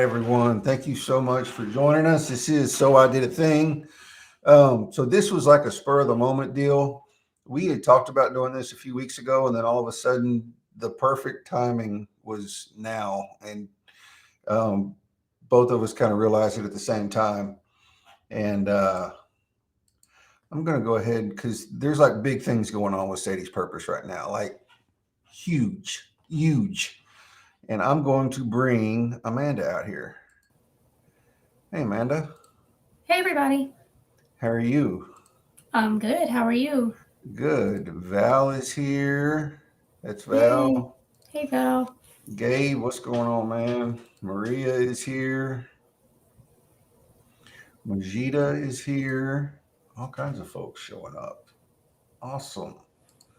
everyone. Thank you so much for joining us. This is So I Did a Thing. So this was like a spur of the moment deal. We had talked about doing this a few weeks ago, and then all of a sudden, the perfect timing was now, and um, both of us kind of realized it at the same time. And I'm going to go ahead because there's like big things going on with Sadie's Purpose right now, like huge, huge. And I'm going to bring Amanda out here. Hey, Amanda. Hey everybody. How are you? I'm good. How are you? Good. Val is here. That's Yay. Val. Hey Val. Gabe, what's going on, man? Maria is here. Majida is here. All kinds of folks showing up. Awesome.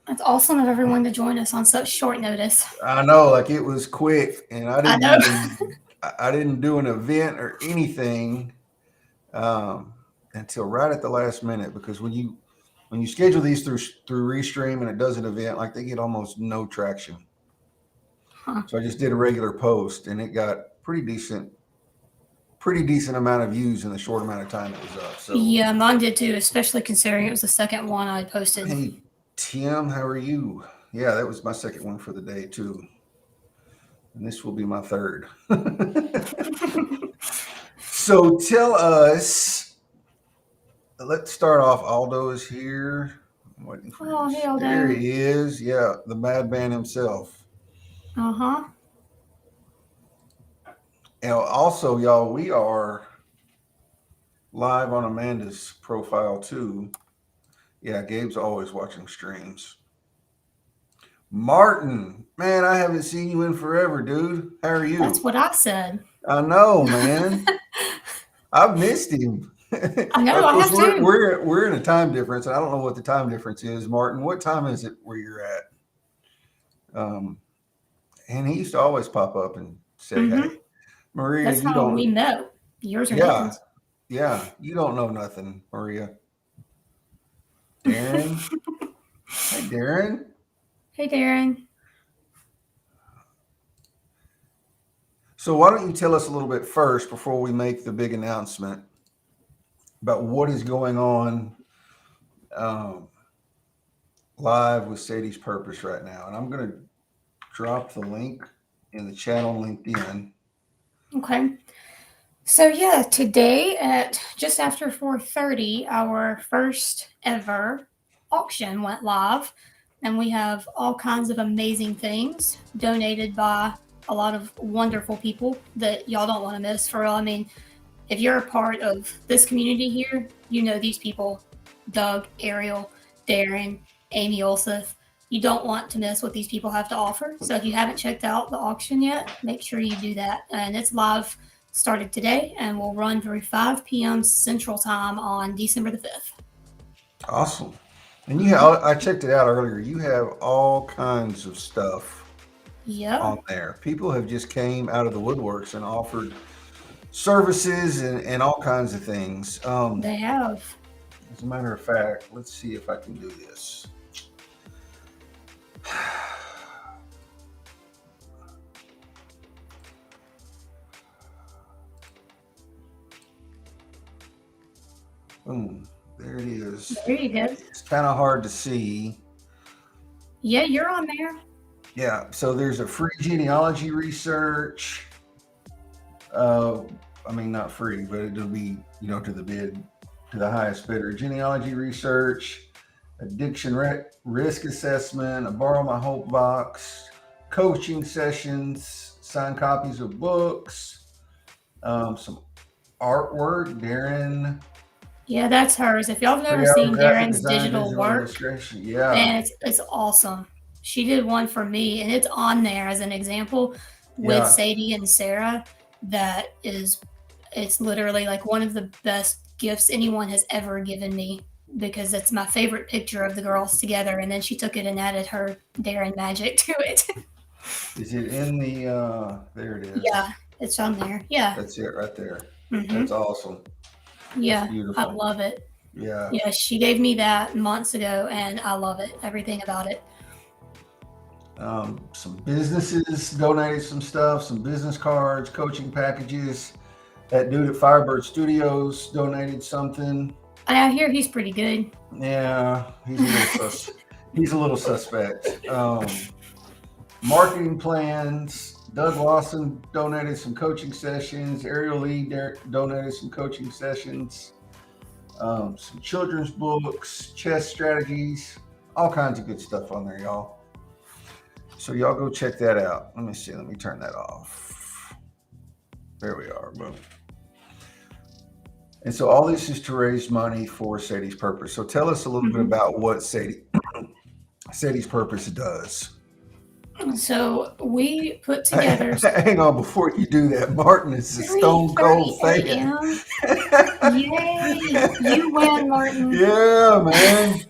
It's awesome of everyone to join us on such short notice. I know, like it was quick, and I I didn't know. even I didn't do an event or anything um, until right at the last minute because when you schedule these through Restream and it does an event, like they get almost no traction. Huh. So I just did a regular post, and it got pretty decent amount of views in the short amount of time it was up. So, Yeah, mine did too, especially considering it was the second one I posted. hey Tim, how are you? Yeah, that was my second one for the day too, and this will be my third. So tell us. Let's start off. Aldo is here. I'm waiting for Oh, hey his. There Aldo. he is. Yeah, the madman himself. Uh-huh. And also, y'all, we are live on Amanda's profile too. Yeah, Gabe's always watching streams. Martin, man, I haven't seen you in forever, dude. How are That's you? what I said. I know, man. I've missed him. I know, Of I course, have we're too. we're we're in a time difference, and I don't know what the time difference is. Martin, what time is it where you're at? Um, and he used to always pop up and say, Mm-hmm. "Hey, Maria, That's you how we don't." met. Yours or Yeah, Nathan's. yeah, you don't know nothing, Maria. Darren, hey, Darren. Hey Darren. So why don't you tell us a little bit first before we make the big announcement about what is going on um, live with Sadie's Purpose right now? And I'm going to drop the link in the chat on LinkedIn. Okay. So yeah, today at just after 4:30, our first ever auction went live, and we have all kinds of amazing things donated by a lot of wonderful people that y'all don't want to miss. For real, I mean, if you're a part of this community here, you know these people: Doug, Ariel, Darren, Amy Olseth. You don't want to miss what these people have to offer. So if you haven't checked out the auction yet, make sure you do that. And it's live, started today, and will run through 5 p.m. Central Time on December the 5th. Awesome. And Mm-hmm. I checked it out earlier. You have all kinds of stuff Yeah, on there. People have just came out of the woodworks and offered services and all kinds of things. they have. As a matter of fact, let's see if I can do this. Boom. There it is. There you go. It's kind of hard to see. Yeah, you're on there. Yeah. So there's a free genealogy research. Uh, I mean, not free, but it'll be, to the bid, to the highest bidder. Genealogy research, addiction risk assessment, a borrow my hope box, coaching sessions, signed copies of books, some artwork. Darren, Yeah, that's hers. If y'all have never 3 hour seen graphic Darren's design, digital digital work, illustration. Yeah, man, it's awesome. She did one for me, and it's on there as an example with yeah. Sadie and Sarah. That is, it's literally like one of the best gifts anyone has ever given me because it's my favorite picture of the girls together. And then she took it and added her Darren magic to it. Is it in the? There it Yeah, is. it's on there. Yeah. That's it right there. Hmm. That's awesome. That's Yeah, I beautiful. love it. Yeah. Yeah, she gave me that months ago, and I love it. Everything about it. Some businesses donated some stuff, some business cards, coaching packages. That dude at Firebird Studios donated something. I hear he's pretty good. Yeah, he's a little suspect. Marketing plans. Doug Lawson donated some coaching sessions. Ariel Lee donated some coaching sessions. Some children's books, chess strategies, all kinds of good stuff on there, y'all. So y'all go check that out. Let me see. Let me turn that off. There we are. Boom. And so all this is to raise money for Sadie's Purpose. So tell us a little bit about what Sadie's Purpose does. So we put together. Hang on, before you do that, Martin is a stone cold fan. Yay! You win, Martin. Yeah, man.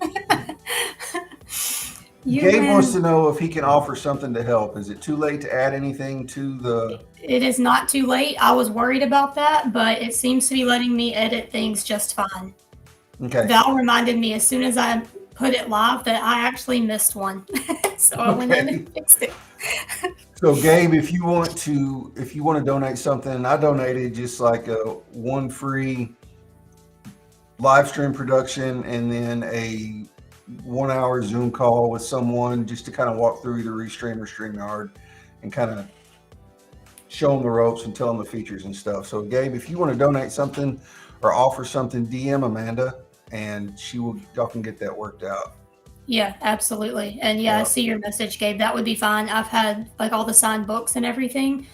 Gabe win. wants to know if he can offer something to help. Is it too late to add anything to the... It is not too late. I was worried about that, but it seems to be letting me edit things just fine. Okay. Val reminded me as soon as I put it live that I actually missed one. So I went in and fixed it. So Gabe, if you want to donate something, I donated just like a one free live stream production and then a 1 hour Zoom call with someone just to kind of walk through either Restream or StreamYard and kind of show them the ropes and tell them the features and stuff. So Gabe, if you want to donate something or offer something, DM Amanda and y'all can get that worked out. Yeah, absolutely. And I see your message, Gabe. That would be fine. I've had like all the signed books and everything.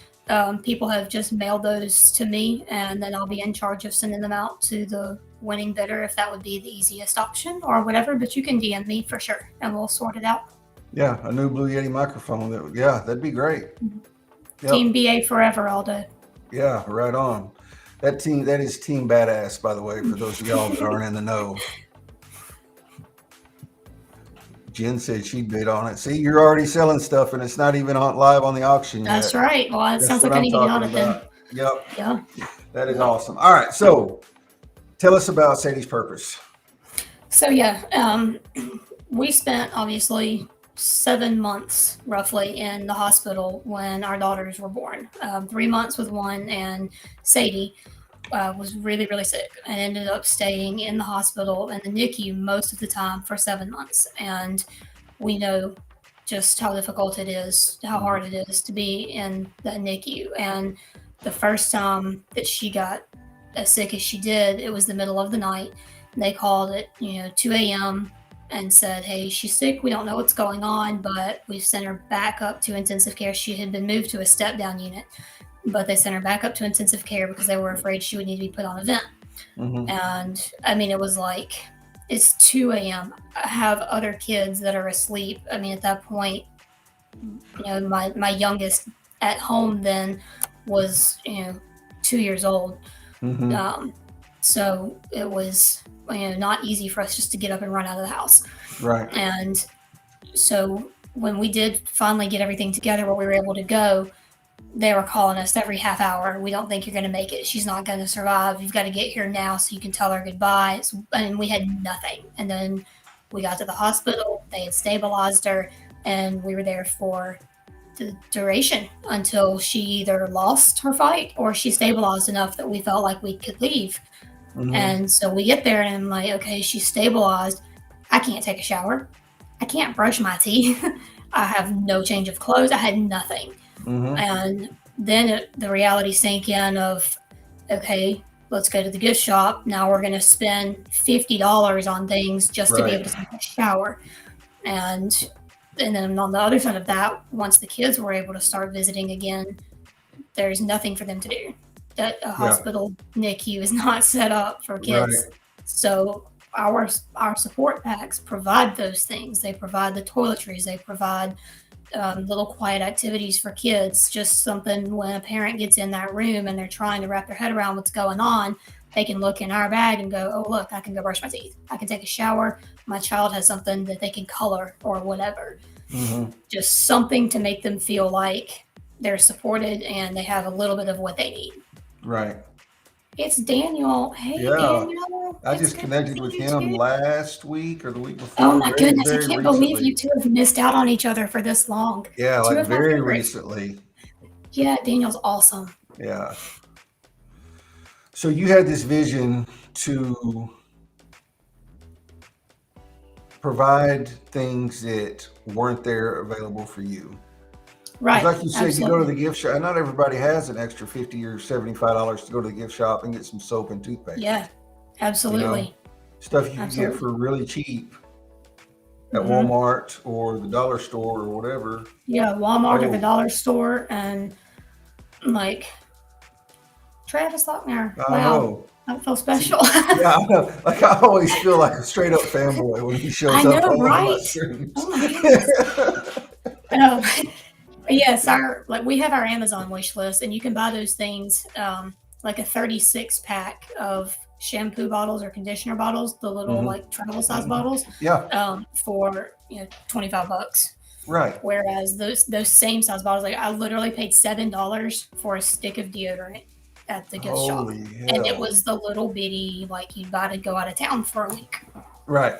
People have just mailed those to me, and then I'll be in charge of sending them out to the winning bidder if that would be the easiest option or whatever. But you can DM me for sure, and we'll sort it out. Yeah, a new Blue Yeti microphone. That'd be great. Mm-hmm. Yep. Team BA forever, all day. Yeah, right on. That is Team Badass, by the way, for those of y'all that aren't in the know. Jen said she'd bid on it. See, you're already selling stuff and it's not even live on the auction yet. That's right. Well, it sounds like I need to get on it then. Yep. Yeah. That is awesome. All right. So tell us about Sadie's Purpose. So, we spent obviously 7 months roughly in the hospital when our daughters were born. 3 months with one, and Sadie was really, really sick and ended up staying in the hospital and the NICU most of the time for 7 months. And we know just how difficult it is, how hard it is to be in the NICU. And the first time that she got as sick as she did, it was the middle of the night. They called at 2 a.m. and said, hey, she's sick. We don't know what's going on, but we've sent her back up to intensive care. She had been moved to a step-down unit, but they sent her back up to intensive care because they were afraid she would need to be put on a vent. Mm-hmm. And I mean, it was like, it's 2 a.m. I have other kids that are asleep. I mean, at that point, my youngest at home then was, 2 years old. Mm-hmm. So it was, not easy for us just to get up and run out of the house. Right. And so when we did finally get everything together where we were able to go, they were calling us every half hour. We don't think you're going to make it. She's not going to survive. You've got to get here now so you can tell her goodbye. And we had nothing. And then we got to the hospital. They had stabilized her, and we were there for the duration until she either lost her fight or she stabilized enough that we felt like we could leave. Mm-hmm. And so we get there, and I'm like, okay, she's stabilized. I can't take a shower. I can't brush my teeth. I have no change of clothes. I had nothing. Mm-hmm. And then the reality sank in of, okay, let's go to the gift shop. Now we're going to spend $50 on things just to be able to take a shower. And then on the other side of that, once the kids were able to start visiting again, there's nothing for them to do. That a hospital NICU is not set up for kids. Right. So our support packs provide those things. They provide the toiletries. They provide little quiet activities for kids. Just something when a parent gets in that room and they're trying to wrap their head around what's going on, they can look in our bag and go, oh, look, I can go brush my teeth. I can take a shower. My child has something that they can color or whatever. Mm-hmm. Just something to make them feel like they're supported and they have a little bit of what they need. Right. It's Daniel. Hey, Yeah, Daniel. I It's just good to connected see with you him too. last week or the week Oh before, my very, goodness, I very can't believe you recently. two have missed out on each other for this long. Yeah, Two like of my very favorites. recently. Yeah, Daniel's awesome. Yeah. So you had this vision to provide things that weren't there available for you. Because, Right, like you said, you go to absolutely. the gift shop, and not everybody has an extra 50 or $75 to go to the gift shop and get some soap and Yeah, toothpaste. You know, absolutely. stuff you could get Absolutely. for really cheap at Hmm. Walmart or the dollar store or whatever. Yeah, Walmart or the Oh, dollar store. And like, Travis Lochner. I Wow, know. that felt See, special. yeah, I know. Like I always feel like a straight up fanboy when he shows I up know, on one of my right? streams. Oh my goodness. Um, yes, our like we have our Amazon wish list, and you can buy those things, like a 36 pack of shampoo bottles or conditioner bottles, the little Hmm. like travel size bottles, Yeah, for $25. right. Whereas those same size bottles, like I literally paid $7 for a stick of deodorant at the gift shop, Holy and it hell. was the little bitty like you buy to go out of town for a week. Right.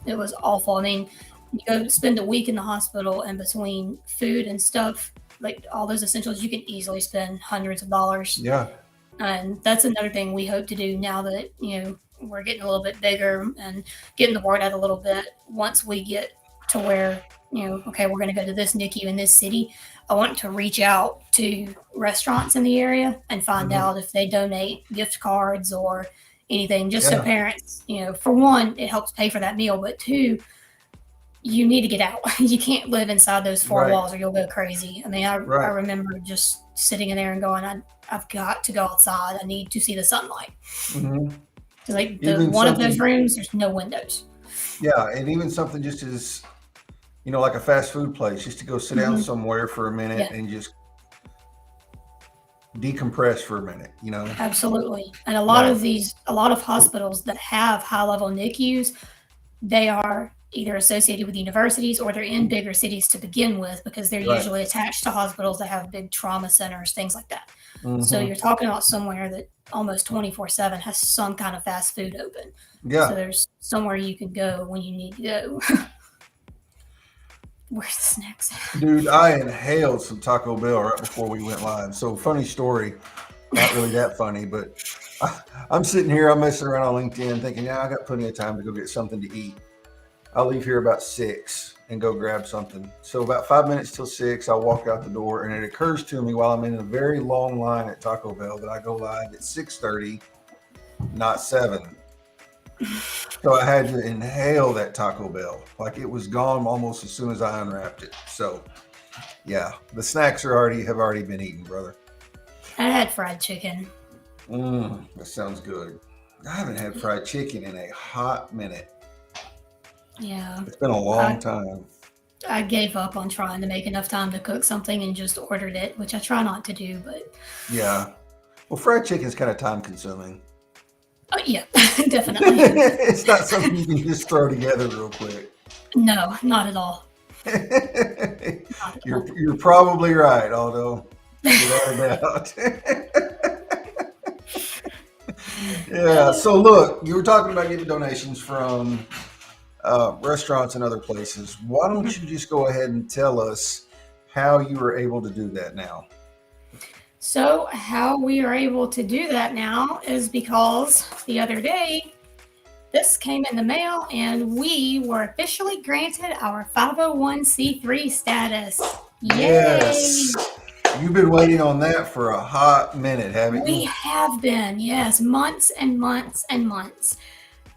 It was awful. I mean, you go spend a week in the hospital, and between food and stuff, like all those essentials, you can easily spend hundreds of dollars. Yeah. And that's another thing we hope to do now that, we're getting a little bit bigger and getting the word out a little bit. Once we get to where, okay, we're going to go to this NICU in this city, I want to reach out to restaurants in the area and find Hmm. out if they donate gift cards or anything, just so Yeah. parents, for one, it helps pay for that meal, but two, you need to get out. You can't live inside those four Right. walls or you'll go crazy. I mean, I Right. remember just sitting in there and going, I've got to go outside. I need to see the sunlight. Hmm. Because like the Even one of those something, rooms, there's no windows. yeah, and even something just as, like a fast food place, just to go sit down Hmm. somewhere for a minute Yeah, and just decompress for a minute. absolutely. And Yeah. a lot of hospitals that have high level NICUs, they are either associated with universities or they're in bigger cities to begin with because they're Right. usually attached to hospitals that have big trauma centers, things like that. So Hmm. you're talking about somewhere that almost 24/7 has some kind of fast food open. So Yeah. there's somewhere you can go when you need to go. Where's the snacks Dude, I inhaled some Taco Bell right before we went live. So funny story, not really that funny, but I, I'm sitting here, I'm messing around on LinkedIn thinking, yeah, I got plenty of time to go get something to eat. I'll leave here about 6 and go grab something. So about 5 minutes till 6, I'll walk out the door, and it occurs to me while I'm in a very long line at Taco Bell that I go live at 6:30, not 7. So I had to inhale that Taco Bell. Like it was gone almost as soon as I unwrapped it. So yeah, the snacks have already been eaten, brother. I had fried chicken. That sounds good. I haven't had fried chicken in a hot minute. Yeah. It's been a long I time. I gave up on trying to make enough time to cook something and just ordered it, which I try not to do, but Yeah. Well, fried chicken's kind of time consuming. yeah, definitely. It's not something you can just throw together real quick. No, not at all. Not at all. You're probably right, although without a doubt. Yeah. So look, you were talking about getting donations from restaurants and other places. Why don't Mhm. you just go ahead and tell us how you were able to do that now? So, how we are able to do that now is because the other day this came in the mail and we were officially granted our 501c3 status. Yay! Yes. You've been waiting on that for a hot minute, haven't We you? have been, yes, months and months and months.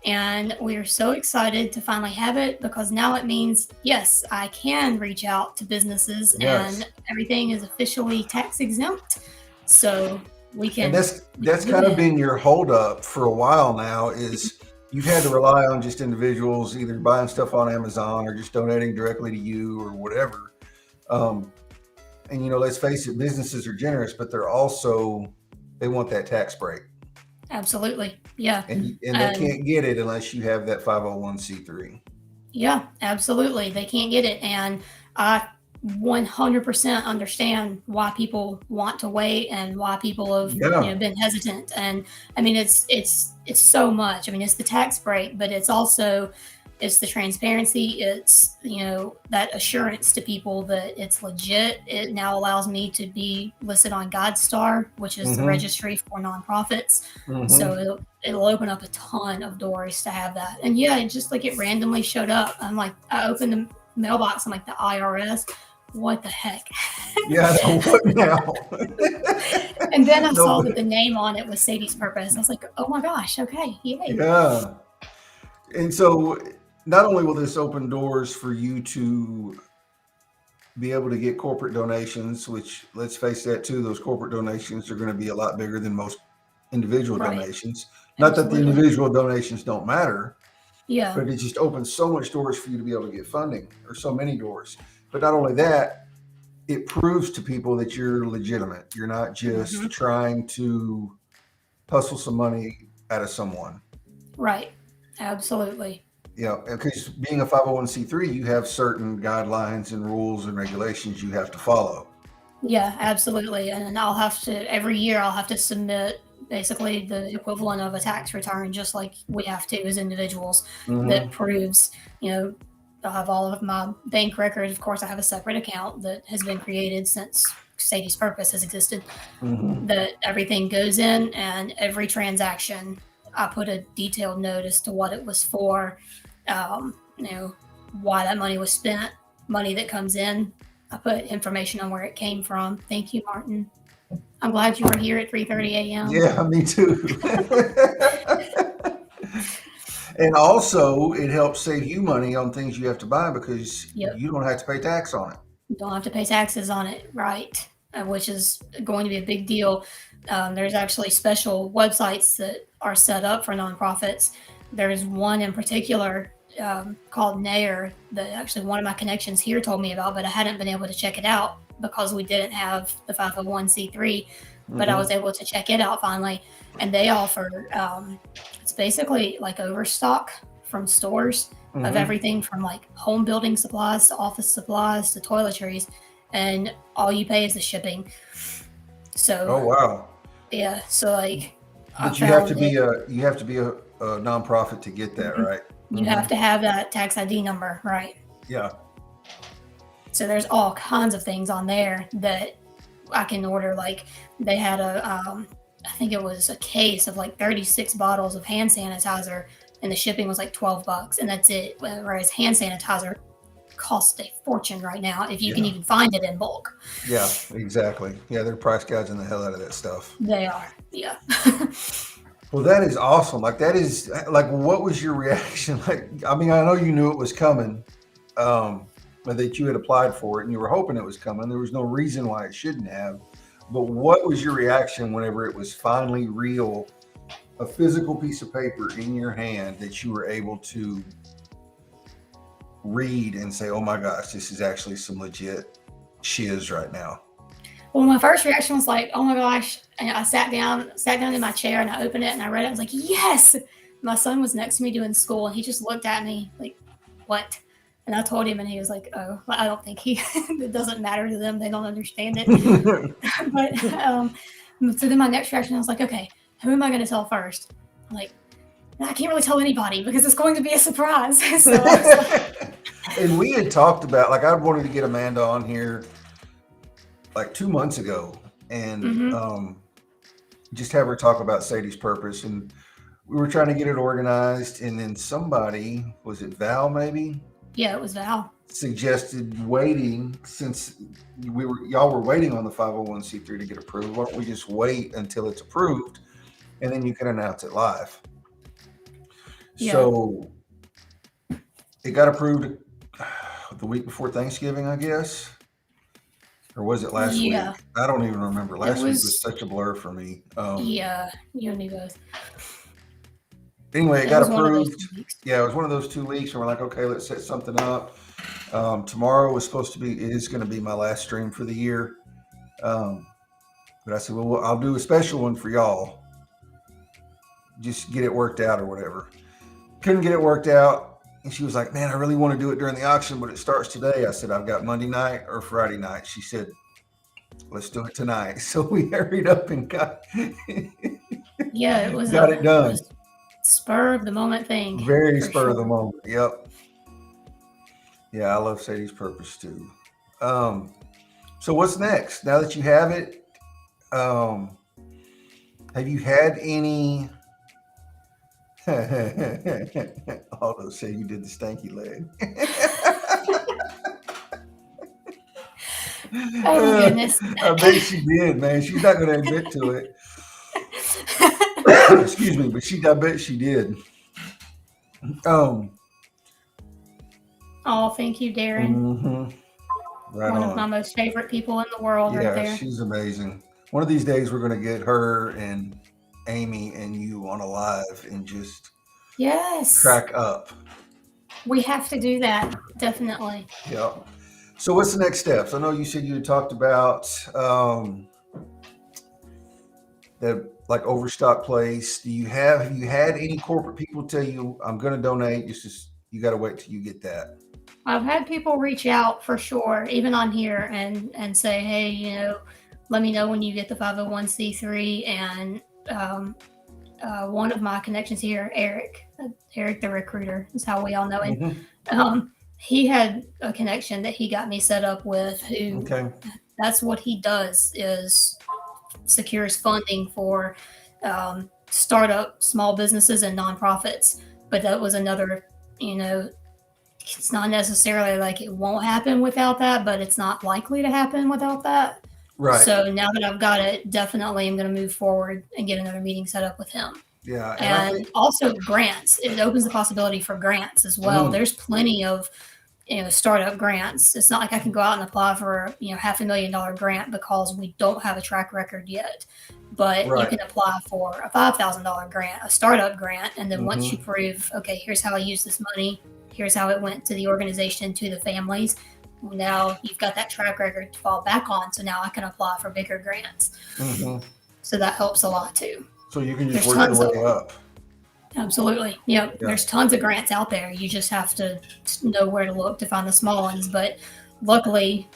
And we are so excited to finally have it because now it means, yes, I can reach out to businesses and Yes. everything is officially tax exempt. So we And can, that's go kind of ahead. been your holdup for a while now is you've had to rely on just individuals either buying stuff on Amazon or just donating directly to you or whatever. Um, and let's face it, businesses are generous, but they want that tax break, Absolutely. Yeah. and they And can't get it unless you have that 501c3. yeah, absolutely. They can't get it. And I 100% understand why people want to wait and why people have Yeah. been hesitant. And I mean, it's so much. I mean, it's the tax break, but it's the transparency. It's that assurance to people that it's legit. It now allows me to be listed on GuideStar, which is the Mm-hmm. registry for nonprofits. So Mm-hmm. it'll open up a ton of doors to have that. And yeah, it just like it randomly showed up. I'm like, I opened the mailbox. I'm like, the IRS. What the heck? Yeah. What now? And then I No, saw that but the name on it was Sadie's Purpose. I was like, oh my gosh, okay, yay. yeah. And so not only will this open doors for you to be able to get corporate donations, which let's face that too, those corporate donations are going to be a lot bigger than most individual Right. donations. Not that the Absolutely. individual donations don't matter, Yeah. but it just opens so much doors for you to be able to get funding, or so many doors. But not only that, it proves to people that you're legitimate. You're not Hmm. just trying to hustle some money out of someone. Right. Absolutely. Because being a 501c3, you have certain guidelines and rules and regulations you have to follow. Yeah, absolutely. And I'll have to, every year, I'll have to submit basically the equivalent of a tax return, just like we have to as individuals, that Mm-hmm. proves, you know, I have all of my bank records. Of course, I have a separate account that has been created since Sadie's Purpose has existed, Mm-hmm. that everything goes in, and every transaction I put a detailed note as to what it was for, um, why that money was spent, money that comes in. I put information on where it came from. Thank you, Martin. I'm glad you were here at 3:30 a.m. Yeah, me too. And also, it helps save you money on things you have to buy because Yep. you don't have to pay tax on it. You don't have to pay taxes on it, right? Which is going to be a big deal. There's actually special websites that are set up for nonprofits. There's one in particular called Nair that actually one of my connections here told me about, but I hadn't been able to check it out because we didn't have the 501c3. But I was Mm-hmm. able to check it out finally, and they offer it's basically like overstock from stores of Mm-hmm. everything from like home building supplies to office supplies to toiletries, and all you pay is the shipping. So Oh wow! yeah, so like I But you have to found it. be a nonprofit to get that, Mhm. right? You Mm-hmm. have to have that tax ID number, right? Yeah. So there's all kinds of things on there that I can order. Like they had I think it was a case of like 36 bottles of hand sanitizer, and the shipping was like $12, and that's it. Whereas hand sanitizer costs a fortune right now if you can Yeah. even find it in bulk. Yeah. Exactly. Yeah, they're price gouging the hell out of that stuff. They are, yeah. Well, that is awesome. Like that is like, what was your reaction? Like, I mean, I know you knew it was coming, but that you had applied for it and you were hoping it was coming. There was no reason why it shouldn't have. But what was your reaction whenever it was finally real, a physical piece of paper in your hand that you were able to read and say, "Oh my gosh, this is actually some legit shiz right now." Well, my first reaction was like, "Oh my gosh!" And I sat down in my chair, and I opened it and I read it. I was like, "Yes!" My son was next to me doing school, and he just looked at me like, "What?" And I told him, and he was like, "Oh, I don't think he. It doesn't matter to them. They don't understand it." But so then my next reaction, I was like, "Okay, who am I going to tell first?" I'm like, I can't really tell anybody because it's going to be a surprise. So I was like, And we had talked about, like, I wanted to get Amanda on here like 2 months ago and mm-hmm. just have her talk about Sadie's Purpose. And we were trying to get it organized. And then somebody, was it Val maybe, Yeah, it was Val. suggested waiting since y'all were waiting on the 501c3 to get approved. Why don't we just wait until it's approved and then you can announce it live? Yeah. So it got approved the week before Thanksgiving, I guess. Or was it last Yeah. week? I don't even remember. It Last week was was, such a blur for me. yeah, you and me both. Anyway, it It got was one of those approved. 2 weeks. Yeah, it was one of those 2 weeks, and we're like, okay, let's set something up. Tomorrow was supposed to be, it is going to be my last stream for the year. Um, but I said, well, I'll do a special one for y'all. Just get it worked out or whatever. Couldn't get it worked out. And she was like, man, I really want to do it during the auction, but it starts today. I said, I've got Monday night or Friday night. She said, let's do it tonight. So we hurried up and got Yeah, it was got it a done. spur of the moment thing Very for spur of the sure. moment. Yep. Yeah, I love Sadie's purpose too. Um, so what's next? Now that you have it, um, have you had any? Although say you did the stanky leg. Oh goodness. I bet she did, man. She's not going to admit to it. Excuse me, but I bet she did. Um, Oh, thank you, Darren. hmm Right One of my on. most favorite people in the world, right Yeah, there. she's amazing. One of these days, we're going to get her and Amy and you on a live and just Yes, crack up. we have to do that. Definitely. Yeah. So, what's the next steps? I know you said you had talked about that like overstock place. Have you had any corporate people tell you I'm going to donate? Just you got to wait till you get that. I've had people reach out for sure, even on here, and say, hey, let me know when you get the 501c3. And one of my connections here, Eric the recruiter, is how we all know him. Mm-hmm. He had a connection that he got me set up with. Who Okay. That's what he does is secures funding for startup small businesses and nonprofits. But that was another, it's not necessarily like it won't happen without that, but it's not likely to happen without that. Right. So now that I've got it, definitely I'm going to move forward and get another meeting set up with him. Yeah, and I And think. also grants. It opens the possibility for grants as well. Mm, There's plenty of startup grants. It's not like I can go out and apply for $500,000 grant because we don't have a track record yet. But you right. can apply for a $5,000 grant, a startup grant, and then once you Mm-hmm. prove, okay, here's how I use this money, here's how it went to the organization, to the families. Now you've got that track record to fall back on. So now I can apply for bigger grants. Mm-hmm. So that helps a lot too. So you can just There's work your tons of way them. up. Absolutely. Yep. Yeah. There's tons of grants out there. You just have to know where to look to find the small ones. But luckily,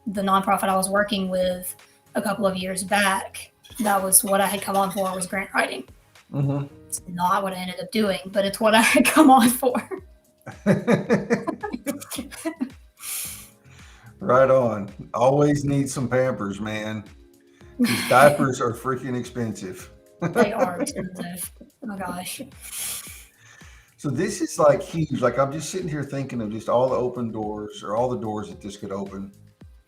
the nonprofit I was working with a couple of years back, that was what I had come on for, was grant writing. Mm-hmm. It's not what I ended up doing, but it's what I had come on for. Right on. Always need some Pampers, man. These diapers are freaking expensive. They are expensive. Oh my gosh. So this is like huge. Like I'm just sitting here thinking of just all the open doors or all the doors that this could open.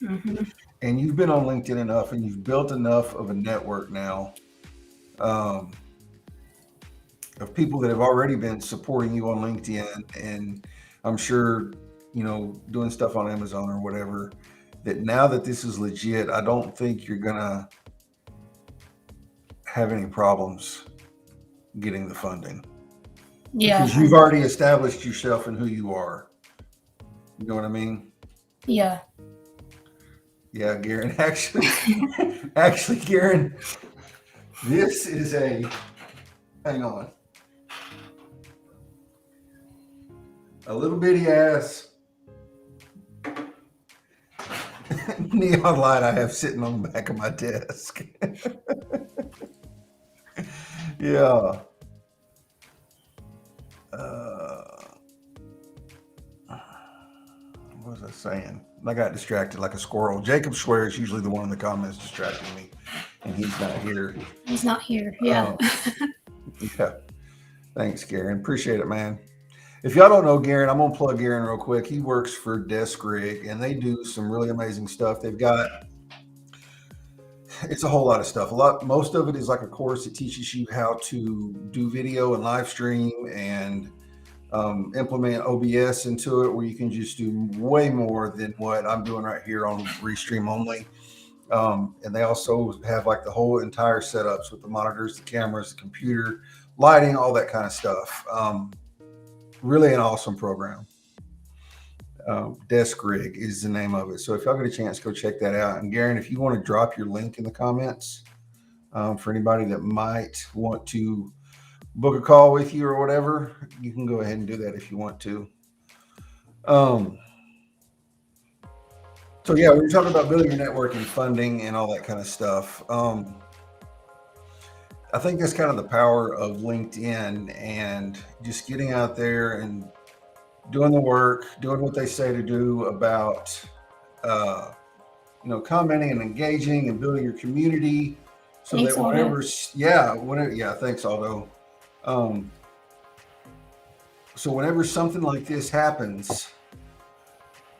Mm-hmm. And you've been on LinkedIn enough and you've built enough of a network now um, of people that have already been supporting you on LinkedIn. And I'm sure, doing stuff on Amazon or whatever, that now that this is legit, I don't think you're going to have any problems getting the funding. Yeah. Because you've already established yourself and who you are. You know what I mean? Yeah. Yeah, Garen. Actually, Garen, this is hang on, a little bitty ass neon light I have sitting on the back of my desk. Yeah. What was I saying? I got distracted like a squirrel. Jacob swears usually the one in the comments distracting me, and he's not here. He's not here. Yeah. Yeah. Thanks, Garen. Appreciate it, man. If y'all don't know Garen, I'm gonna plug Garen real quick. He works for Desk Rig, and they do some really amazing stuff. It's a whole lot of stuff. Most of it is like a course that teaches you how to do video and live stream and implement OBS into it, where you can just do way more than what I'm doing right here on Restream only. And they also have like the whole entire setups with the monitors, the cameras, the computer, lighting, all that kind of stuff. Really an awesome program. Desk Rig is the name of it. So if y'all get a chance, go check that out. And Garen, if you want to drop your link in the comments for anybody that might want to book a call with you or whatever, you can go ahead and do that if you want to. Um, so yeah, we were talking about building your network and funding and all that kind of stuff. I think that's kind of the power of LinkedIn and just getting out there and doing the work, doing what they say to do about, uh, commenting and engaging and building your community so that Thanks, Aldo. yeah, thanks, Aldo. Um, so whenever something like this happens,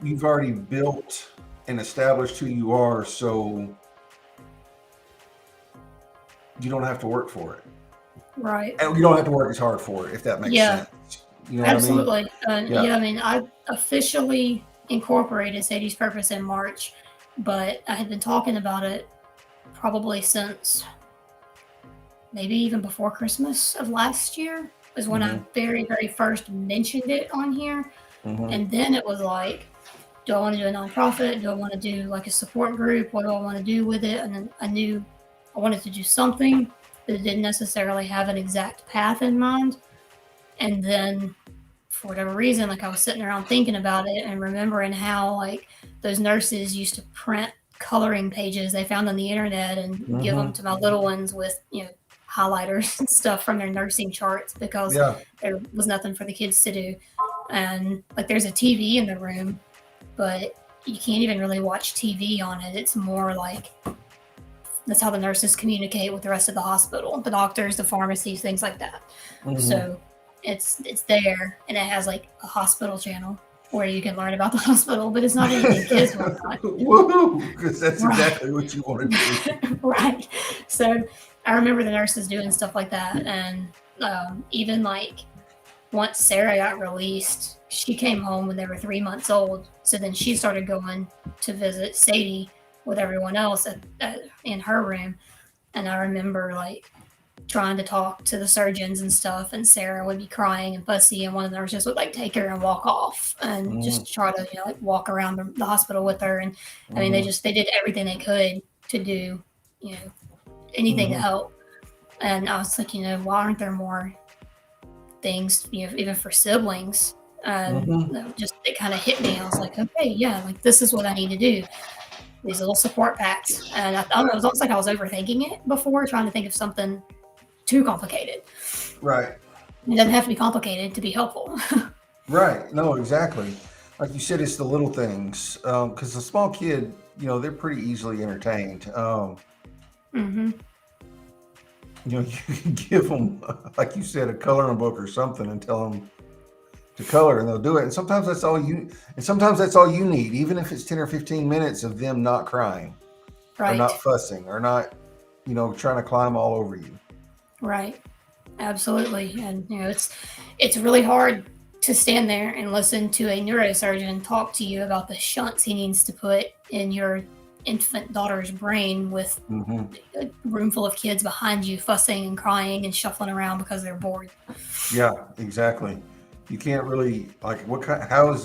you've already built and established who you are, so you don't have to work for it. Right. And you don't have to work as hard for it, if that makes Yeah, sense. You know what I mean? absolutely. Yeah. Yeah, I mean, I officially incorporated Sadie's Purpose in March, but I had been talking about it probably since maybe even before Christmas of last year was when I Hmm. very, very first mentioned it on here. Hmm. And then it was like, do I want to do a nonprofit? Do I want to do like a support group? What do I want to do with it? And then I knew I wanted to do something, but it didn't necessarily have an exact path in mind. And then for whatever reason, like I was sitting around thinking about it and remembering how like those nurses used to print coloring pages they found on the internet and give Hmm. them to my little ones with, highlighters and stuff from their nursing charts because Yeah. there was nothing for the kids to do. And like there's a TV in the room, but you can't even really watch TV on it. It's more like that's how the nurses communicate with the rest of the hospital, the doctors, the pharmacies, things like that. Hmm. So it's there, and it has like a hospital channel where you can learn about the hospital, but it's not anything kids will want. Woohoo! Because that's Right. exactly what you want to do. Right. So I remember the nurses doing stuff like that, and even like once Sarah got released, she came home when they were 3 months old. So then she started going to visit Sadie with everyone else in her room. And I remember like trying to talk to the surgeons and stuff, and Sarah would be crying and fussy, and one of the nurses would like take her and walk off and Hmm. just try to like walk around the hospital with her. And I mean, Hmm. they did everything they could to do you know anything to Hmm. help. And I was like, why aren't there more things, even for siblings. And Hmm. just it kind of hit me. I was like, okay, yeah, like this is what I need to do. These little support packs, and I thought it was almost like I was overthinking it before, trying to think of something too complicated. Right. It doesn't have to be complicated to be helpful. Right. No, exactly. Like you said, it's the little things. Because the small kid, they're pretty easily entertained. Hmm. You can give them, like you said, a coloring book or something and tell them to color, and they'll do it. And sometimes that's all you need, even if it's 10 or 15 minutes of them not crying or Right, not fussing or not, trying to climb all over you. right, absolutely. And it's really hard to stand there and listen to a neurosurgeon talk to you about the shunts he needs to put in your infant daughter's brain with Hmm. a room full of kids behind you fussing and crying and shuffling around because they're bored. Yeah, exactly. You can't really like what kind. How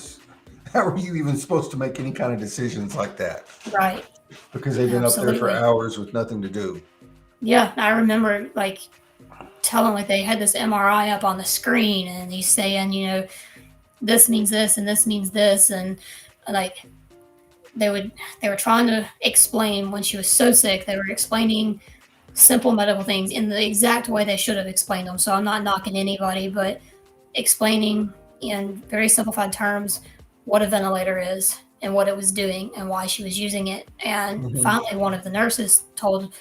are you even supposed to make any kind of decisions like that? Right, Because they've been up there for absolutely. hours with nothing to do. Yeah, I remember like telling like they had this MRI up on the screen and he's saying, this means this and this means this, and like they were trying to explain when she was so sick, they were explaining simple medical things in the exact way they should have explained them. So I'm not knocking anybody, but explaining in very simplified terms what a ventilator is and what it was doing and why she was using it. And Hmm. finally, one of the nurses told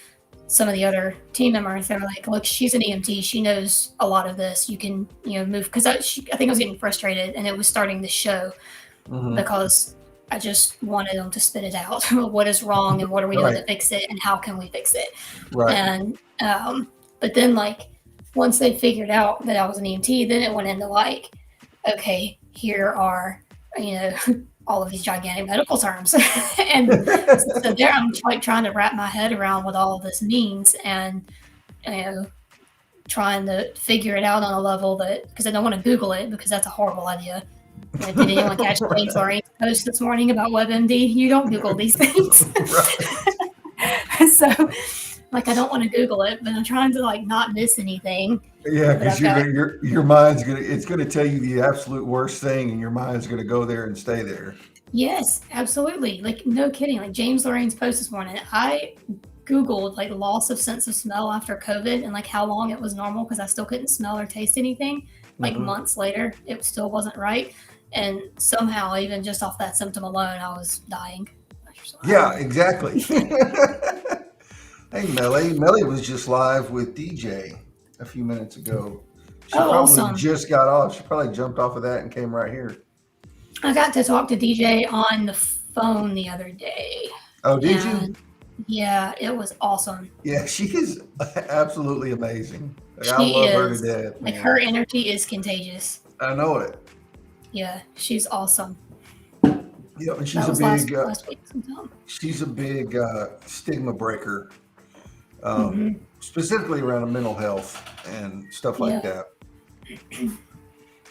some of the other team members, they were like, look, she's an EMT. She knows a lot of this. You can, move. Because I think I was getting frustrated and it was starting to show Hmm. because I just wanted them to spit it out. What is wrong and what are we doing Right. to fix it and how can we fix it? Right. And but then like once they figured out that I was an EMT, then it went into like, okay, here are all of these gigantic medical terms, and so there I'm like trying to wrap my head around what all of this means, and you know trying to figure it out on a level that because I don't want to Google it because that's a horrible idea. Did anyone catch James Right. Lorraine's post this morning about WebMD? You don't Google these things. Right. So Like, I don't want to Google it, but I'm trying to like not miss anything. Yeah, But because I've got your mind's gonna tell you the absolute worst thing, and your mind's gonna go there and stay there. yes, absolutely. Like, no kidding. Like James Lorraine's post this morning, I Googled like loss of sense of smell after COVID and like how long it was normal because I still couldn't smell or taste anything. Like Hmm. months later, it still wasn't right. And somehow, even just off that symptom alone, I was dying. So I don't Yeah, know. exactly. Hey, Melly was just live with DJ a few minutes ago. She Oh, probably awesome. just got off. She probably jumped off of that and came right here. I got to talk to DJ on the phone the other day. Oh, did you? And yeah, it was awesome. Yeah, she is absolutely amazing. Like, I She love her to is, death, like, her man. energy is contagious. I know it. Yeah, she's awesome. Yeah, and That was last week sometime. she's a big stigma breaker, Hmm. specifically around mental health and stuff like Yeah, that.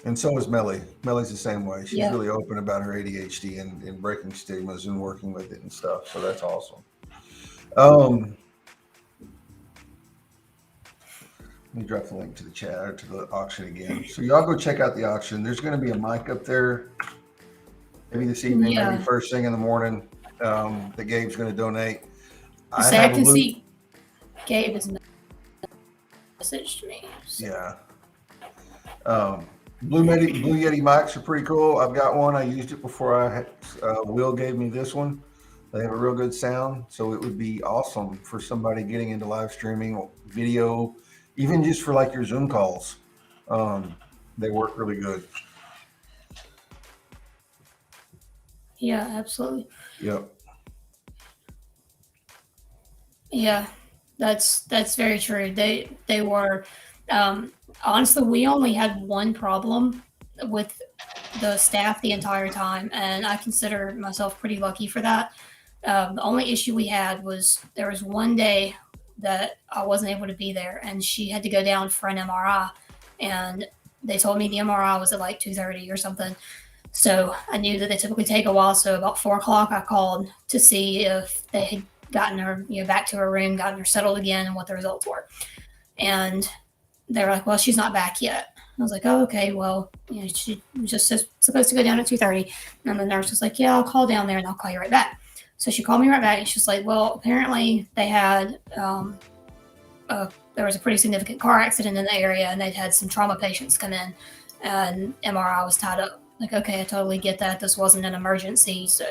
And so is Melly. Melly's the same way. She's yeah, really open about her ADHD and breaking stigmas and working with it and stuff. So that's awesome. Um, Let me drop the link to the chat or to the auction again. So y'all go check out the auction. There's going to be a mic up there, maybe this evening, maybe yeah. first thing in the morning. That Gabe's going to donate. I I say I have a can loop. see Gabe has messaged me. So. Yeah. Um, Blue Yeti mics are pretty cool. I've got one. I used it before. Will gave me this one. They have a real good sound, so it would be awesome for somebody getting into live streaming, video, even just for like your Zoom calls. Um, they work really good. Yeah, absolutely. Yep. Yeah, that's very true. They were honestly, we only had one problem with the staff the entire time, and I consider myself pretty lucky for that. The only issue we had was there was one day that I wasn't able to be there, and she had to go down for an MRI, and they told me the MRI was at like 2:30 or something. So I knew that they typically take a while. So about 4 o'clock, I called to see if they had gotten her, back to her room, gotten her settled again, and what the results were. And they were like, "Well, she's not back yet." I was like, "Oh, okay. Well, she was just supposed to go down at 2:30." And the nurse was like, "Yeah, I'll call down there and I'll call you right back." So she called me right back, and she's like, "Well, apparently they had there was a pretty significant car accident in the area, and they'd had some trauma patients come in, and MRI was tied up." Like, okay, I totally get that. This wasn't an emergency, so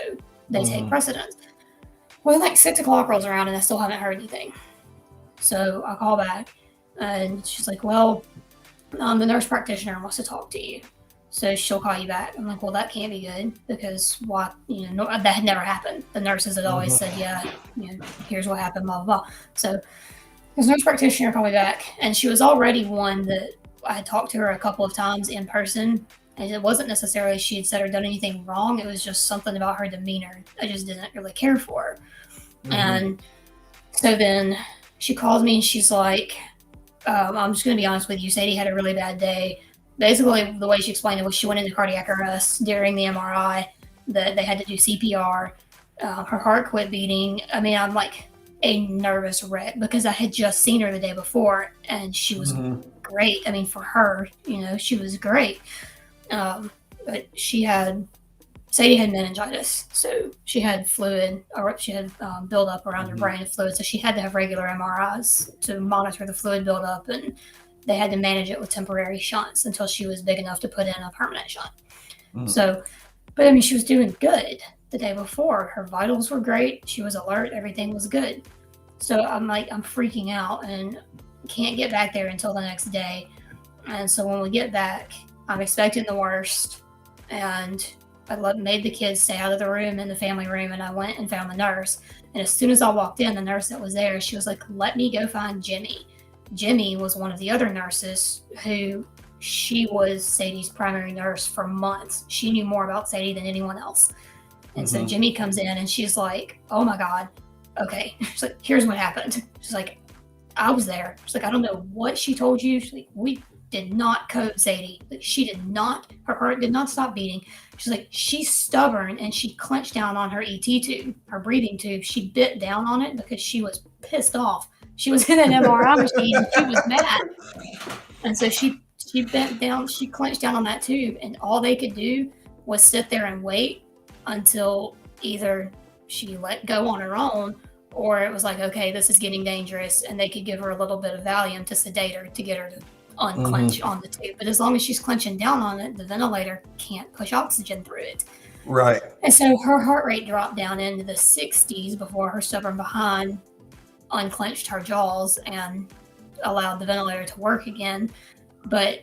they take Mhm. precedence. Well, like 6 o'clock rolls around, and I still haven't heard anything. So I call back, and she's like, "Well, the nurse practitioner wants to talk to you, so she'll call you back." I'm like, "Well, that can't be good because why? No, that had never happened. The nurses had always said, Mhm. yeah, here's what happened, blah blah blah." So this nurse practitioner called me back, and she was already one that I had talked to her a couple of times in person. And it wasn't necessarily she had said or done anything wrong. It was just something about her demeanor I just didn't really care for her. Mhm. And so then she calls me and she's like, "I'm just going to be honest with you. Sadie had a really bad day." Basically, the way she explained it was she went into cardiac arrest during the MRI, that they had to do CPR. Her heart quit beating. I mean, I'm like a nervous wreck because I had just seen her the day before and she was Mhm. great. I mean, for her, she was great. But Sadie had meningitis, so she had fluid, or she had buildup around her Mhm. brain of fluid, so she had to have regular MRIs to monitor the fluid buildup, and they had to manage it with temporary shunts until she was big enough to put in a permanent shunt. Mhm. So, but I mean, she was doing good the day before. Her vitals were great. She was alert. Everything was good. So I'm like, I'm freaking out and can't get back there until the next day. And so when we get back, I'm expecting the worst. And made the kids stay out of the room in the family room, and I went and found the nurse. And as soon as I walked in, the nurse that was there, she was like, "Let me go find Jimmy." Jimmy was one of the other nurses who she was Sadie's primary nurse for months. She knew more about Sadie than anyone else. And so Mhm. Jimmy comes in and she's like, "Oh my God, okay." She's like, "Here's what happened." She's like, "I was there." She's like, "I don't know what she told you." She's like, "We did not code Sadie. Like, she did not, her heart did not stop beating." She's like, "She's stubborn and she clenched down on her ET tube, her breathing tube. She bit down on it because she was pissed off. She was in an MRI machine and she was mad. And so she bent down, she clenched down on that tube, and all they could do was sit there and wait until either she let go on her own, or it was like, okay, this is getting dangerous, and they could give her a little bit of Valium to sedate her to get her to unclench on the tube. But as long as she's clenching down on it, the ventilator can't push oxygen through it. Right. And so her heart rate dropped down into the 60s before her stubborn behind unclenched her jaws and allowed the ventilator to work again. But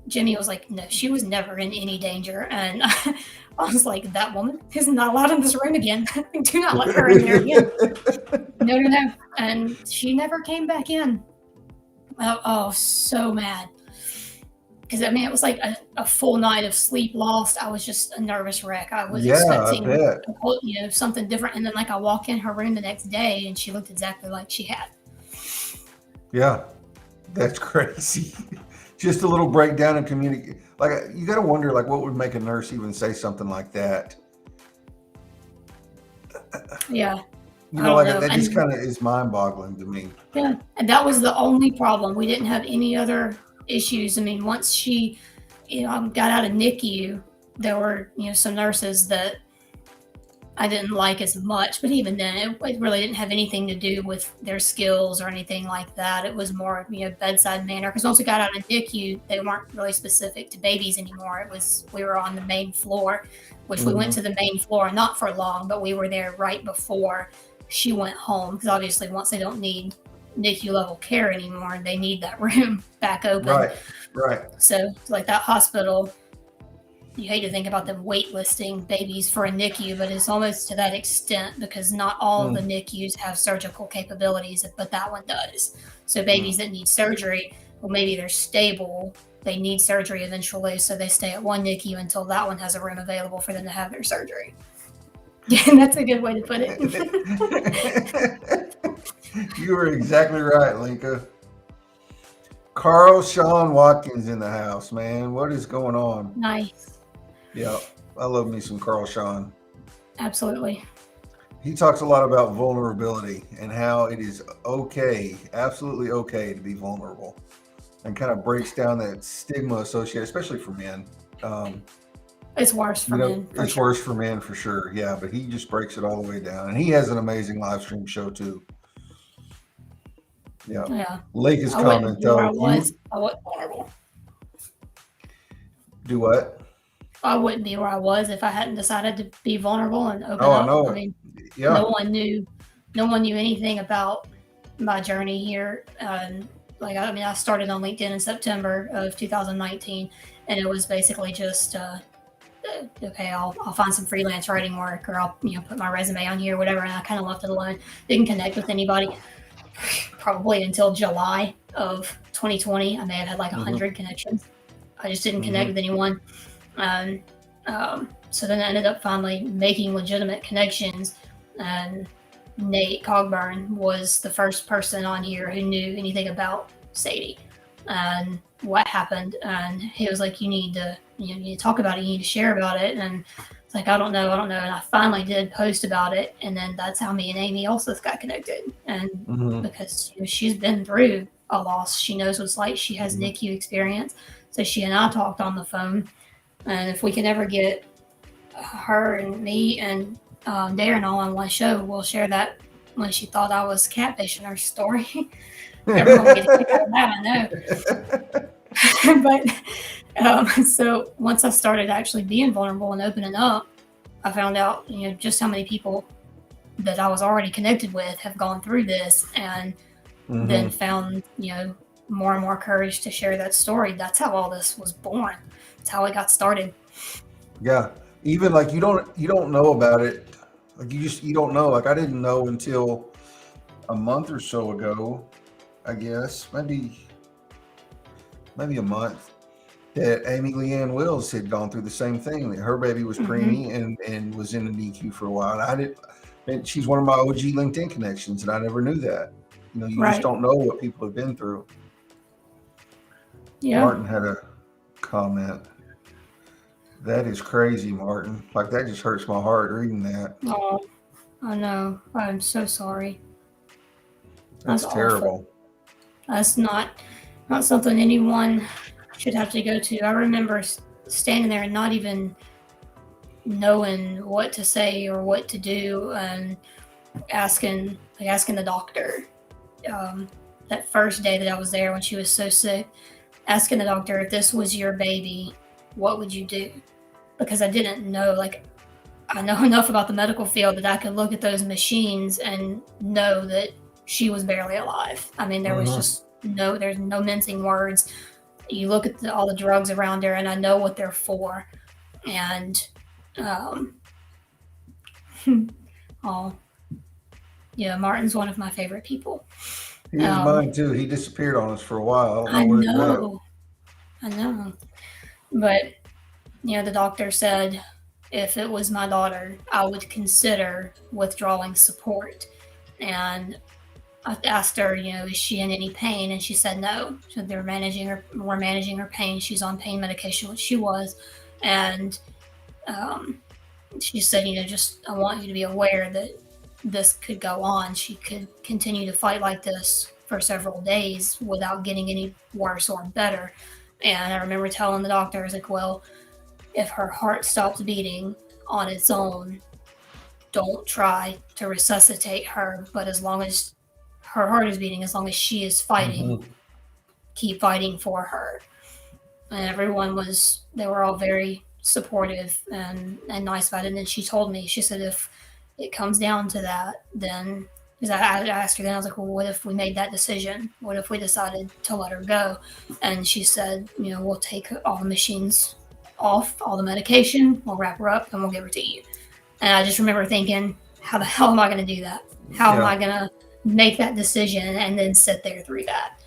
Jimmy was like, no, she was never in any danger. And I was like, that woman is not allowed in this room again. Do not let her in there again. No. And she never came back in. Oh, so mad. Because I mean, it was like a full night of sleep lost. I was just a nervous wreck. I was expecting something different. And then like I walk in her room the next day and she looked exactly like she had. Yeah, that's crazy. Just a little breakdown in communication. Like, you got to wonder, like, what would make a nurse even say something like that? Yeah. You know, like, that just kind of is mind-boggling to me. Yeah, and that was the only problem. We didn't have any other issues. I mean, once she, got out of NICU, there were, some nurses that I didn't like as much, but even then, it really didn't have anything to do with their skills or anything like that. It was more, bedside manner. Because once we got out of NICU, they weren't really specific to babies anymore. We were on the main floor, which we went to the main floor, not for long, but we were there right before she went home. Because obviously, once they don't need NICU level care anymore, they need that room back open. Right. So, like that hospital, you hate to think about them waitlisting babies for a NICU, but it's almost to that extent because not all of the NICUs have surgical capabilities, but that one does. So babies that need surgery, well, maybe they're stable, they need surgery eventually, so they stay at one NICU until that one has a room available for them to have their surgery. Yeah, that's a good way to put it. You are exactly right, Linka. Carl Sean Watkins in the house, man. What is going on? Nice. Yeah, I love me some Carl Sean. Absolutely. He talks a lot about vulnerability and how it is okay, absolutely okay to be vulnerable, and kind of breaks down that stigma associated, especially for men. It's worse for men. It's worse for men for sure. Yeah, but he just breaks it all the way down, and he has an amazing live stream show too. Yeah. Lake's comment though. I wasn't vulnerable. Do what? I wouldn't be where I was if I hadn't decided to be vulnerable and open up. I know. I mean, no one knew anything about my journey here. I started on LinkedIn in September of 2019, and it was basically just, okay, I'll find some freelance writing work, or I'll put my resume on here, whatever. And I kind of left it alone. Didn't connect with anybody probably until July of 2020. I may have had like 100 connections. I just didn't connect with anyone. So then I ended up finally making legitimate connections, and Nate Cogburn was the first person on here who knew anything about Sadie and what happened. And he was like, you need to talk about it. You need to share about it. And it's like, I don't know. And I finally did post about it. And then that's how me and Amy also got connected. And because she's been through a loss, she knows what it's like. She has NICU experience. So she and I talked on the phone. And if we can ever get her and me and Darren all on one show, we'll share that when she thought I was catfishing her story. Everyone will get a kick out of that, I know. But so once I started actually being vulnerable and opening up, I found out, just how many people that I was already connected with have gone through this, and then found, more and more courage to share that story. That's how all this was born. That's how it got started. Yeah. Even like you don't know about it. Like you don't know. Like I didn't know until a month or so ago, I guess, maybe a month, that Amy Leanne Wills had gone through the same thing. That her baby was preemie and was in the NICU for a while. And she's one of my OG LinkedIn connections, and I never knew that. You just don't know what people have been through. Yeah. Martin had a comment. That is crazy, Martin. Like, that just hurts my heart reading that. Oh, I know. I'm so sorry. That's That's awful. terrible. That's not something anyone should have to go to. I remember standing there and not even knowing what to say or what to do, and asking the doctor, um, that first day that I was there when she was so sick, asking the doctor, if this was your baby, what would you do? Because I didn't know, like, I know enough about the medical field that I could look at those machines and know that she was barely alive. I mean, Hmm. there's no mincing words. You look at all the drugs around her, and I know what they're for. And, um, oh, yeah, Martin's one of my favorite people. He was Um, mine too. He disappeared on us for a while. I don't know I where he went. know, I know. But, the doctor said if it was my daughter, I would consider withdrawing support. And I asked her, is she in any pain? And she said no. So we're managing her pain. She's on pain medication, which she was. And um, she said, just I want you to be aware that this could go on. She could continue to fight like this for several days without getting any worse or better. And I remember telling the doctor, I was like, well, if her heart stops beating on its own, don't try to resuscitate her. But as long as her heart is beating, as long as she is fighting, Hmm. keep fighting for her. And they were all very supportive and nice about it. And then she told me, she said, if it comes down to that, then, because I asked her then, I was like, well, what if we made that decision? What if we decided to let her go? And she said, we'll take all the machines off, all the medication, we'll wrap her up, and we'll give her to you. And I just remember thinking, how the hell am I going to do that? How am Yeah. I going to make that decision and then sit there through that?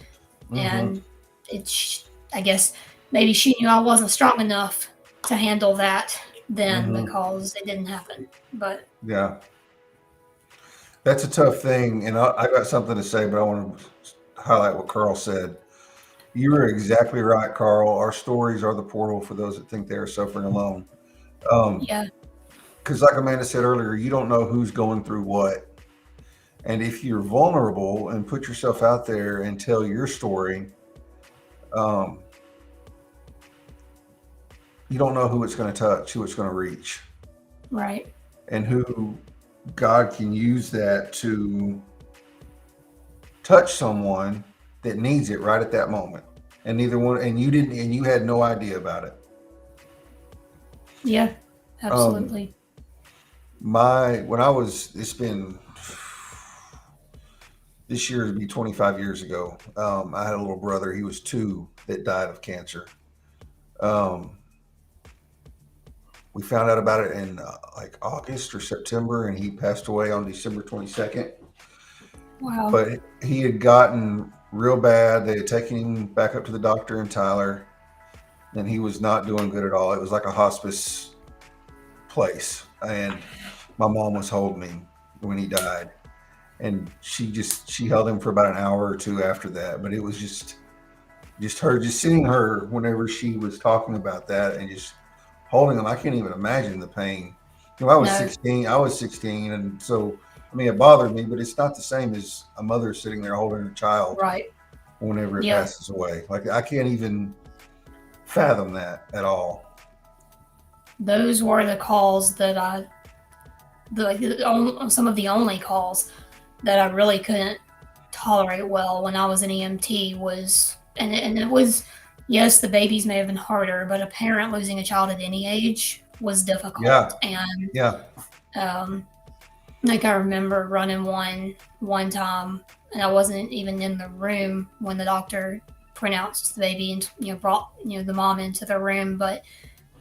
Hmm. And it's, I guess maybe she knew I wasn't strong enough to handle that then Hmm. because it didn't happen. But Yeah. That's a tough thing. And I got something to say, but I want to highlight what Carl said. You were exactly right, Carl. Our stories are the portal for those that think they are suffering alone. Um, yeah, because like Amanda said earlier, you don't know who's going through what. And if you're vulnerable and put yourself out there and tell your story, um, you don't know who it's going to touch, who it's going to reach, right, and who God can use that to touch someone that needs it right at that moment. And neither one, and you didn't, and you had no idea about it. yeah, Um, absolutely. when I was, it's been this year would be 25 years ago. I had a little brother. He was two that died of cancer. Um, we found out about it in like August or September, and he passed away on December 22nd. Wow. But he had gotten real bad. They had taken him back up to the doctor in Tyler, and he was not doing good at all. It was like a hospice place, and my mom was holding me when he died, and she held him for about an hour or two after that. But it was just seeing her whenever she was talking about that and just holding him. I can't even imagine the pain. I was No, 16. I was 16, and so I mean it bothered me, but it's not the same as a mother sitting there holding her child right. whenever it Yeah. passes away. Like I can't even fathom that at all. Those were the calls that some of the only calls that I really couldn't tolerate well when I was an EMT was, and it was, yes, the babies may have been harder, but a parent losing a child at any age was Yeah, difficult. And yeah. um, like I remember running one time, and I wasn't even in the room when the doctor pronounced the baby and brought the mom into the room, but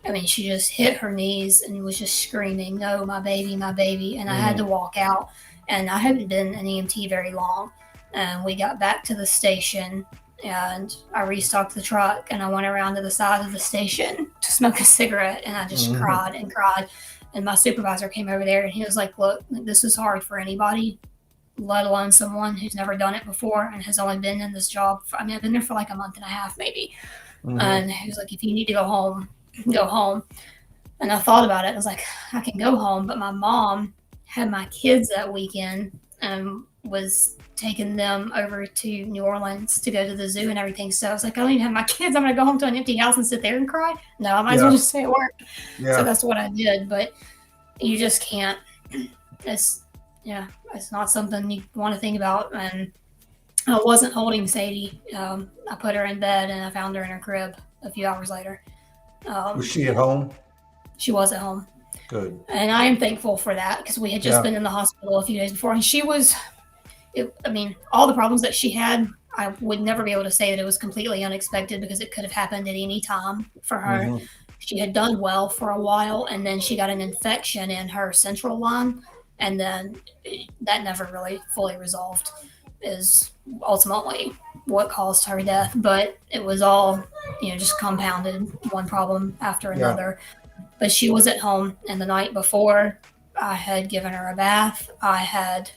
I mean, she just hit her knees and was just screaming, "No, my baby, my baby!" And I had to Hmm. walk out. And I hadn't been an EMT very long. And we got back to the station, and I restocked the truck, and I went around to the side of the station to smoke a cigarette, and I just Hmm. cried and cried. And my supervisor came over there, and he was like, "Look, this is hard for anybody, let alone someone who's never done it before and has only been in this job. I mean, I've been there for like a month and a half, maybe." Hmm. And he was like, "If you need to go home, go home." And I thought about it. I was like, I can go home, but my mom had my kids that weekend, and was taking them over to New Orleans to go to the zoo and everything. So I was like, I don't even have my kids. I'm going to go home to an empty house and sit there and cry. No, I might as well Yeah. just stay at work. So Yeah. that's what I did. But you just can't. It's it's not something you want to think about. And I wasn't holding Sadie. I put her in bed and I found her in her crib a few hours later. Was she at home? She was at home. Good. And I am thankful for that because we had just Yeah. been in the hospital a few days before. And she was, all the problems that she had, I would never be able to say that it was completely unexpected because it could have happened at any time for her. Mhm. She had done well for a while, and then she got an infection in her central line, and then that never really fully resolved, is ultimately what caused her death. But it was all, just compounded, one problem after Yeah. another. But she was at home, and the night before, I had given her a bath. I had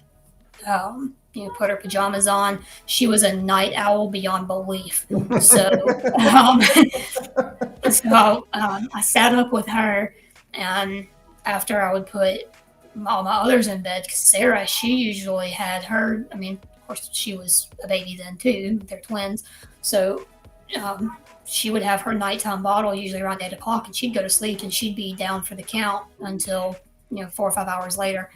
put her pajamas on. She was a night owl beyond belief. So, I sat up with her, and after I would put all my others in bed, because Sarah, she usually had her. Of course, she was a baby then too. They're twins, so she would have her nighttime bottle usually around 8 o'clock, and she'd go to sleep, and she'd be down for the count until 4 or 5 hours later.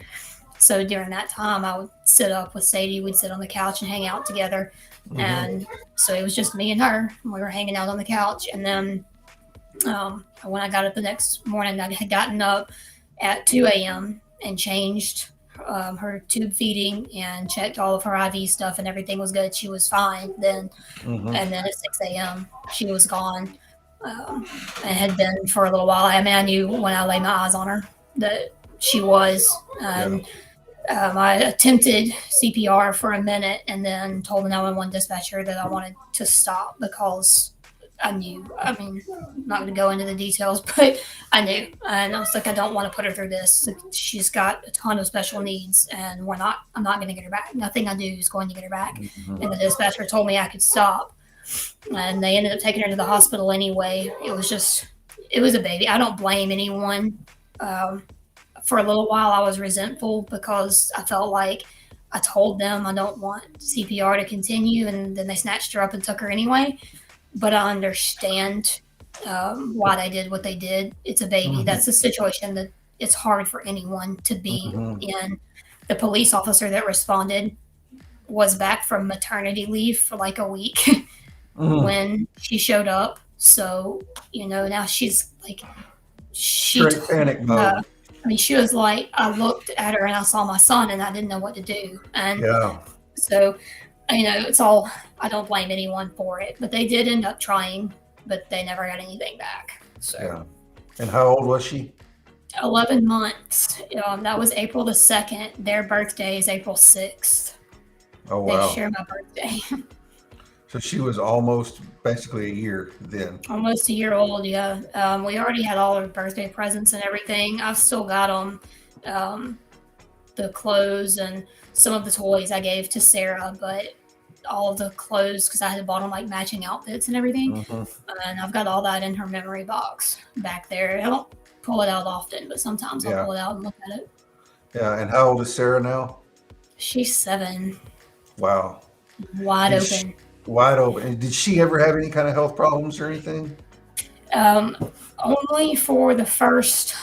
So during that time, I would sit up with Sadie. We'd sit on the couch and hang out together. Mhm. And so it was just me and her. We were hanging out on the couch. And then when I got up the next morning, I had gotten up at 2 a.m. and changed her tube feeding and checked all of her IV stuff, and everything was good. She was fine then. Mhm. And then at 6 a.m., she was gone. And had been for a little while. I knew when I laid my eyes on her that she was. I attempted CPR for a minute and then told the 911 dispatcher that I wanted to stop because I knew. I'm not going to go into the details, but I knew. And I was like, I don't want to put her through this. She's got a ton of special needs, and I'm not going to get her back. Nothing I do is going to get her back. Mhm. And the dispatcher told me I could stop. And they ended up taking her to the hospital anyway. It was a baby. I don't blame anyone. For a little while, I was resentful because I felt like I told them I don't want CPR to continue, and then they snatched her up and took her anyway. But I understand why they did what they did. It's a baby. Mhm. That's a situation that it's hard for anyone to be Mhm. in. The police officer that responded was back from maternity leave for like a week Mhm. when she showed up. So, now she's like, Straight panic mode. she was like, I looked at her and I saw my son and I didn't know what to do. And Yeah. so, it's all, I don't blame anyone for it, but they did end up trying, but they never got anything back. So, Yeah. And how old was she? 11 months. That was April the 2nd. Their birthday is April 6th. Oh, They wow. share my birthday. So she was almost basically a year then. Almost a year old, yeah. We already had all her birthday presents and everything. I've still got them. The clothes and some of the toys I gave to Sarah, but all of the clothes, because I had bought them like matching outfits and everything. Mhm. And I've got all that in her memory box back there. I don't pull it out often, but sometimes I'll Yeah. pull it out and look at it. Yeah. And how old is Sarah now? She's 7, Wow. wide Did she- open. Wide open. And did she ever have any kind of health problems or anything? Only for the first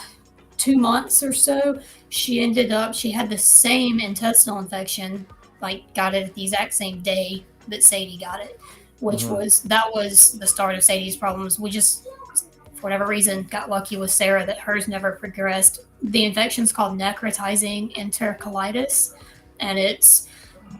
2 months or so. She had the same intestinal infection, like got it at the exact same day that Sadie got it, which Mhm. was the start of Sadie's problems. We just, for whatever reason, got lucky with Sarah that hers never progressed. The infection's called necrotizing enterocolitis, and it's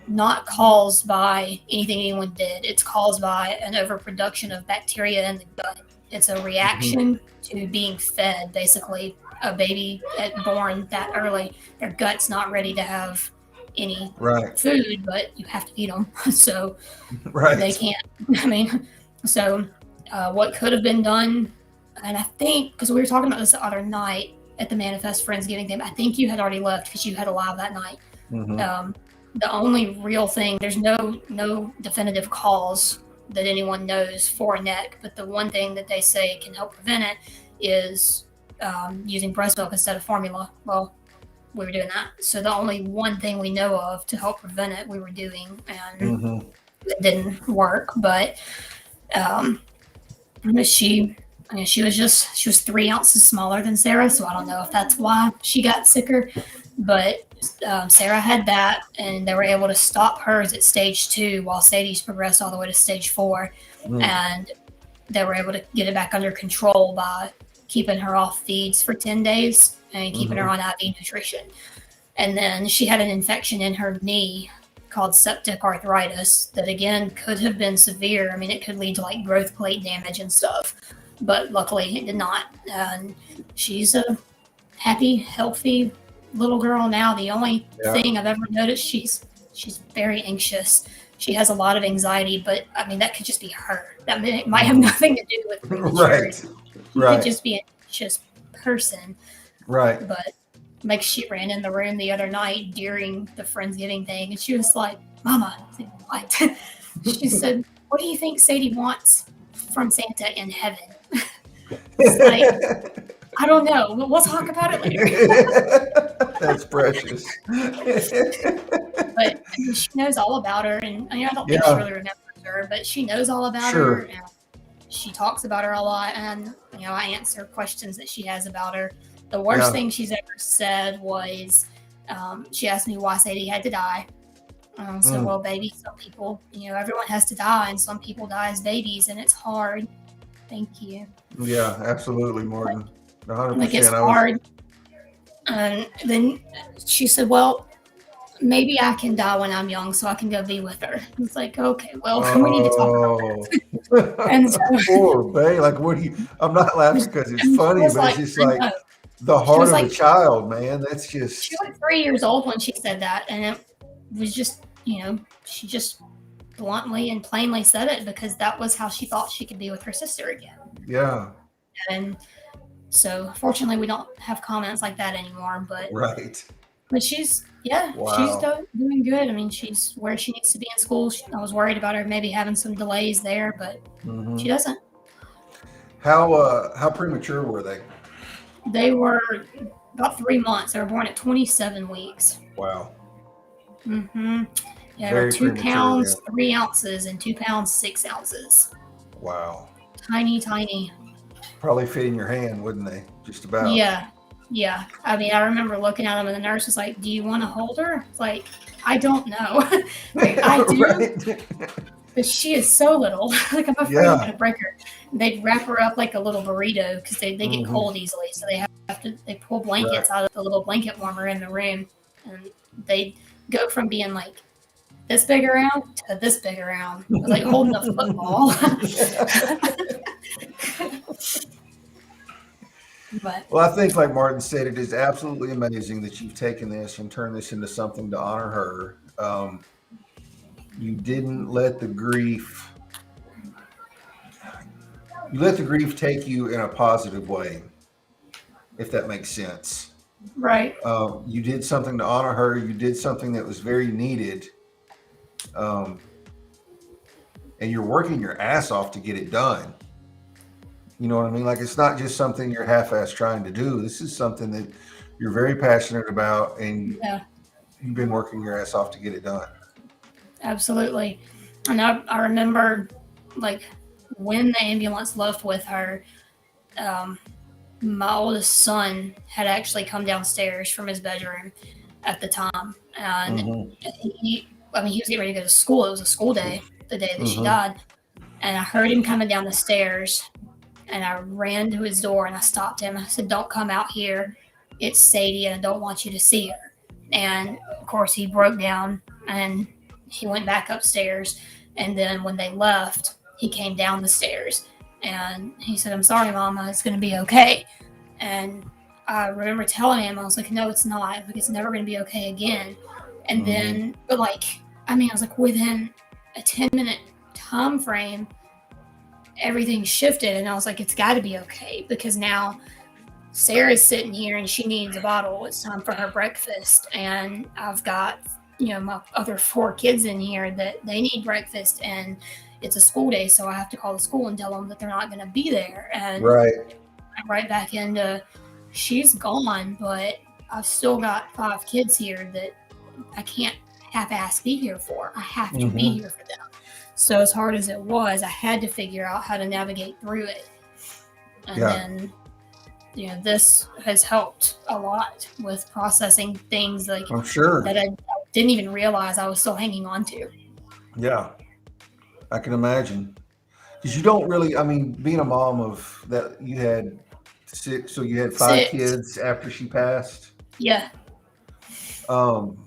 not caused by anything anyone did. It's caused by an overproduction of bacteria in the gut. It's a reaction to being fed. Basically, a baby born that early, their gut's not ready to have any Right. food, but you have to feed them. So Right. they can't. So what could have been done, and I think, because we were talking about this the other night at the Manifest Friendsgiving thing, I think you had already left because you had a live that night. Mhm. The only real thing, there's no definitive cause that anyone knows for a neck, but the one thing that they say can help prevent it is using breast milk instead of formula. Well, we were doing that. So the only one thing we know of to help prevent it, we were doing, and Mm-hmm. it didn't work. But um, she, I mean, she was 3 ounces smaller than Sarah, so I don't know if that's why she got sicker. But Sarah had that, and they were able to stop hers at stage 2, while Sadie's progressed all the way to stage 4, Mm. and they were able to get it back under control by keeping her off feeds for 10 days and keeping her on IV nutrition. And then she had an infection in her knee called septic arthritis that, again, could have been severe. I mean, it could lead to like growth plate damage and stuff, but luckily it did not. And she's a happy, healthy little girl now. The only thing I've ever noticed, she's very anxious. She has a lot of anxiety, but I mean, that could just be her. That might have nothing to do with prematurity. She could just be an anxious person. Right. But like, she ran in the room the other night during the Friendsgiving thing, and she was like, "Mama," I said, "What?" She said, "What do you think Sadie wants from Santa in heaven?" It's like, I don't know. We'll talk about it later. That's precious. But I mean, she knows all about her, and I don't think she really remembers her, but she knows all about her, and she talks about her a lot, and I answer questions that she has about her. The worst thing she's ever said was, she asked me why Sadie had to die. So, well, baby, some people, everyone has to die, and some people die as babies, and it's hard. Thank you. Yeah, absolutely, Morgan. 100%. Like, it's hard. And then she said, well, maybe I can die when I'm young so I can go be with her. It's like, okay, well, we need to talk about that. And so, poor babe. Like, what do you, I'm not laughing because it's funny, but it's just like the heart of a child, man. That's just. She was 3 years old when she said that. And it was just, she just bluntly and plainly said it because that was how she thought she could be with her sister again. Yeah. And so, fortunately, we don't have comments like that anymore. But she's, she's doing good. I mean, she's where she needs to be in school. I was worried about her maybe having some delays there, but she doesn't. How premature were they? They were about 3 months. They were born at 27 weeks. Wow. Mm-hmm. Yeah, Very 2 pounds, 3 ounces, and 2 pounds, 6 ounces. Wow. Tiny, tiny. Probably fit in your hand, wouldn't they? Just about. Yeah. Yeah. I mean, I remember looking at them, and the nurse was like, "Do you want to hold her?" It's like, I don't know. Like, I do. But she is so little. Like, I'm afraid I'm going to break her. They'd wrap her up like a little burrito because they get cold easily. So they pull blankets out of the little blanket warmer in the room. And they go from being like this big around to this big around. It was like holding a football. Well, I think, like Martin said, it is absolutely amazing that you've taken this and turned this into something to honor her. You didn't let the grief. You let the grief take you in a positive way, if that makes sense. Right. You did something to honor her. You did something that was very needed. And you're working your ass off to get it done. You know what I mean? Like, it's not just something you're half-ass trying to do. This is something that you're very passionate about, and you've been working your ass off to get it done. Absolutely. And I remember, like, when the ambulance left with her, my oldest son had actually come downstairs from his bedroom at the time. And he was getting ready to go to school. It was a school day, the day that she died. And I heard him coming down the stairs. And I ran to his door and I stopped him. I said, "Don't come out here. It's Sadie, and I don't want you to see her." And of course, he broke down and he went back upstairs. And then when they left, he came down the stairs and he said, "I'm sorry, Mama. It's going to be okay." And I remember telling him, I was like, "No, it's not. Like, it's never going to be okay again." And then, but like, I mean, I was like, within a 10-minute time frame, everything shifted, and I was like, it's got to be okay because now Sarah's sitting here and she needs a bottle. It's time for her breakfast, and I've got my other 4 kids in here that they need breakfast, and it's a school day, so I have to call the school and tell them that they're not going to be there. And I'm right back into she's gone, but I've still got 5 kids here that I can't half-ass be here for. I have to be Mm-hmm. here for them. So as hard as it was, I had to figure out how to navigate through it. And Yeah, then, this has helped a lot with processing things like I'm sure. that I didn't even realize I was still hanging on to. Yeah, I can imagine. Because you don't really, I mean, being a mom of that, you had six, so you had five 6. kids after she passed. Yeah. Um,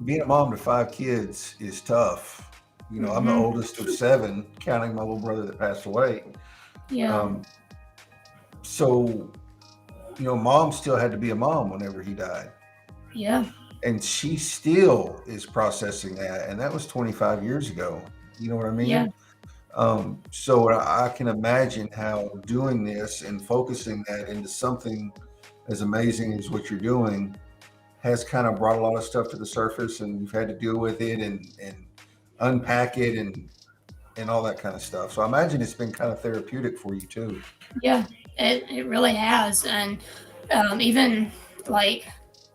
Being a mom to five kids is tough. I'm the Hmm. oldest of seven, counting my little brother that passed away. Yeah. Um, so, mom still had to be a mom whenever he died. Yeah. And she still is processing that. And that was 25 years ago. You know what I Yeah. mean? So I can imagine how doing this and focusing that into something as amazing as what you're doing has kind of brought a lot of stuff to the surface, and you've had to deal with it and unpack it and all that kind of stuff. So I imagine it's been kind of therapeutic for you too. Yeah. It really has. And even like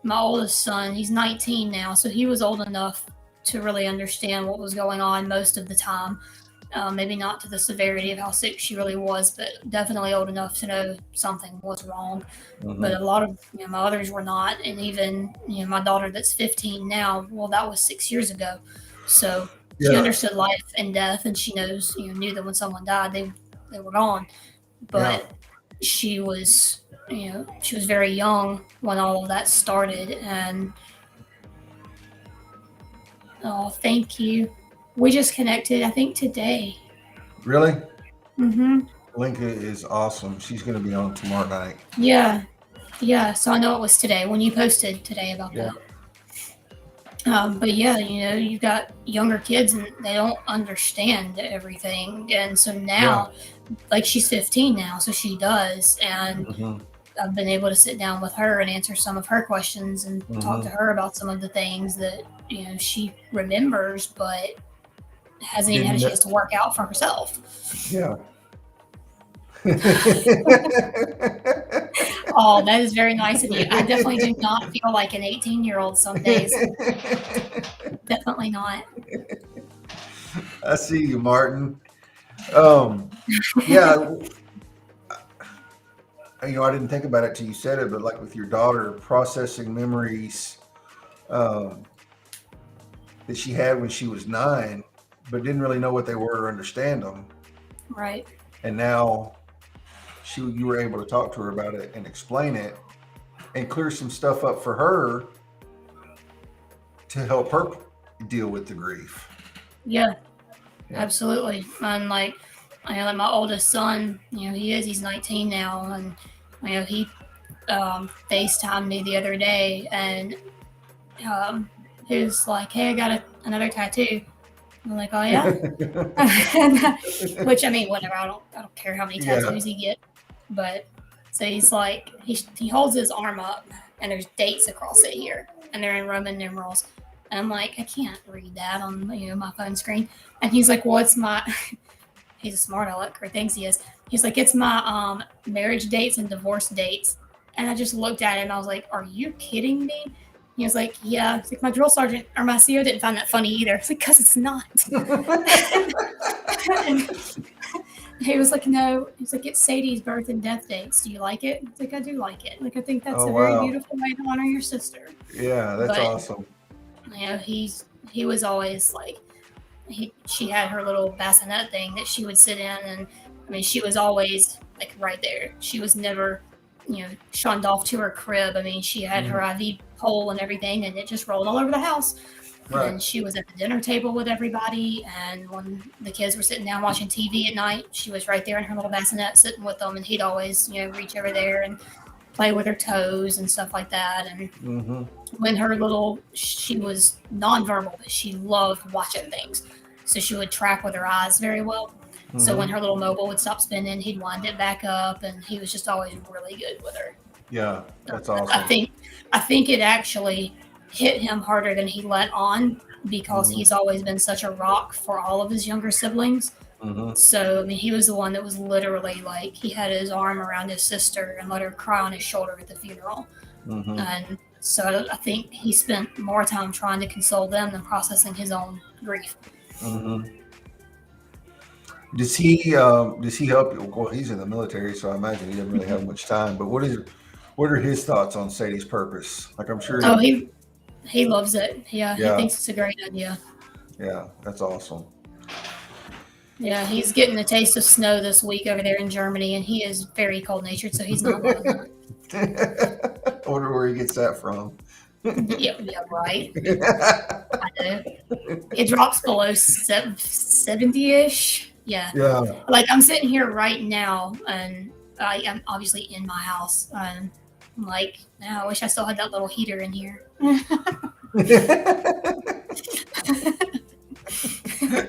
my oldest son, he's 19 now, so he was old enough to really understand what was going on most of the time. Maybe not to the severity of how sick she really was, but definitely old enough to know something was wrong. But Hmm. a lot of my others were not, and even my daughter that's 15 now. Well, that was 6 years ago, so she Yeah, understood life and death, and she knew that when someone died, they were gone. yeah, But she was very young when all of that started, and oh, thank you. We just connected, I think today. really. Mm-hmm. Linka is awesome. She's going to be on tomorrow night. Yeah, yeah. So I know it was today when you posted today about Yeah, that. But yeah, you've got younger kids and they don't understand everything. And so yeah. now, like she's 15 now, so she does. And Hmm. I've been able to sit down with her and answer some of her questions and talk to Hmm. her about some of the things that, she remembers, but hasn't even had a Didn't. chance to work out for herself. Yeah. Oh, that is very nice of you. I definitely do not feel like an 18-year-old some days. Definitely not. I see you, Martin. Um, yeah, I didn't think about it till you said it, but like with your daughter, processing memories um, that she had when she was 9, but didn't really know what they were or understand them, Right. and now you were able to talk to her about it and explain it and clear some stuff up for her to help her deal with the grief. Yeah. Yeah. Absolutely. And like my oldest son, he's 19 now, and he FaceTimed me the other day, and he was like, "Hey, I got another tattoo." I'm like, "Oh yeah," which I mean, whatever. I don't care how many Yeah. tattoos he get, but so he's like, he holds his arm up, and there's dates across it here, and they're in Roman numerals. And I'm like, I can't read that on my phone screen. And he's like, well, it's my he's a smart aleck, or thinks he is. He's like, it's my marriage dates and divorce dates. And I just looked at him and I was like, are you kidding me? He was like, yeah. It's like, my drill sergeant or my CO didn't find that funny either. It's like, because it's not. And he was like, no. He's like, it's Sadie's birth and death dates. Do you like it? It's like, I do like it. Like, I think that's Oh a very wow. beautiful way to honor your sister. Yeah, that's But awesome. he was always like, she had her little bassinet thing that she would sit in, and I mean she was always like right there. She was never shunned off to her crib. I mean she had her Mhm. IV pole and everything, and it just rolled all over the house. Right. And she was at the dinner table with everybody, and when the kids were sitting down watching TV at night, she was right there in her little bassinet sitting with them, and he'd always reach over there and play with her toes and stuff like that. And Hmm. when she was nonverbal, but she loved watching things. So she would track with her eyes very well. So when Hmm. her little mobile would stop spinning, he'd wind it back up, and he was just always really good with her. Yeah, that's I awesome. think I think it actually hit him harder than he let on, because Hmm. he's always been such a rock for all of his younger siblings. Hmm. So I mean, he was the one that was literally like he had his arm around his sister and let her cry on his shoulder at the funeral. Mm-hmm. And so I think he spent more time trying to console them than processing his own grief. Mm-hmm. Does he help you? Well, he's in the military, so I imagine he doesn't really have much time. But what are his thoughts on Sadie's purpose? Like, I'm sure. Oh, he loves it. Yeah, he Yeah, thinks it's a great idea. yeah, that's awesome. Yeah, he's getting a taste of snow this week over there in Germany, and he is very cold natured, so he's not loving that. I wonder where he gets that from. Yeah, yeah, right. I know. It drops below 70 ish. Yeah. Yeah. Like I'm sitting here right now, and I am obviously in my house, and I'm like, now I wish I still had that little heater in here.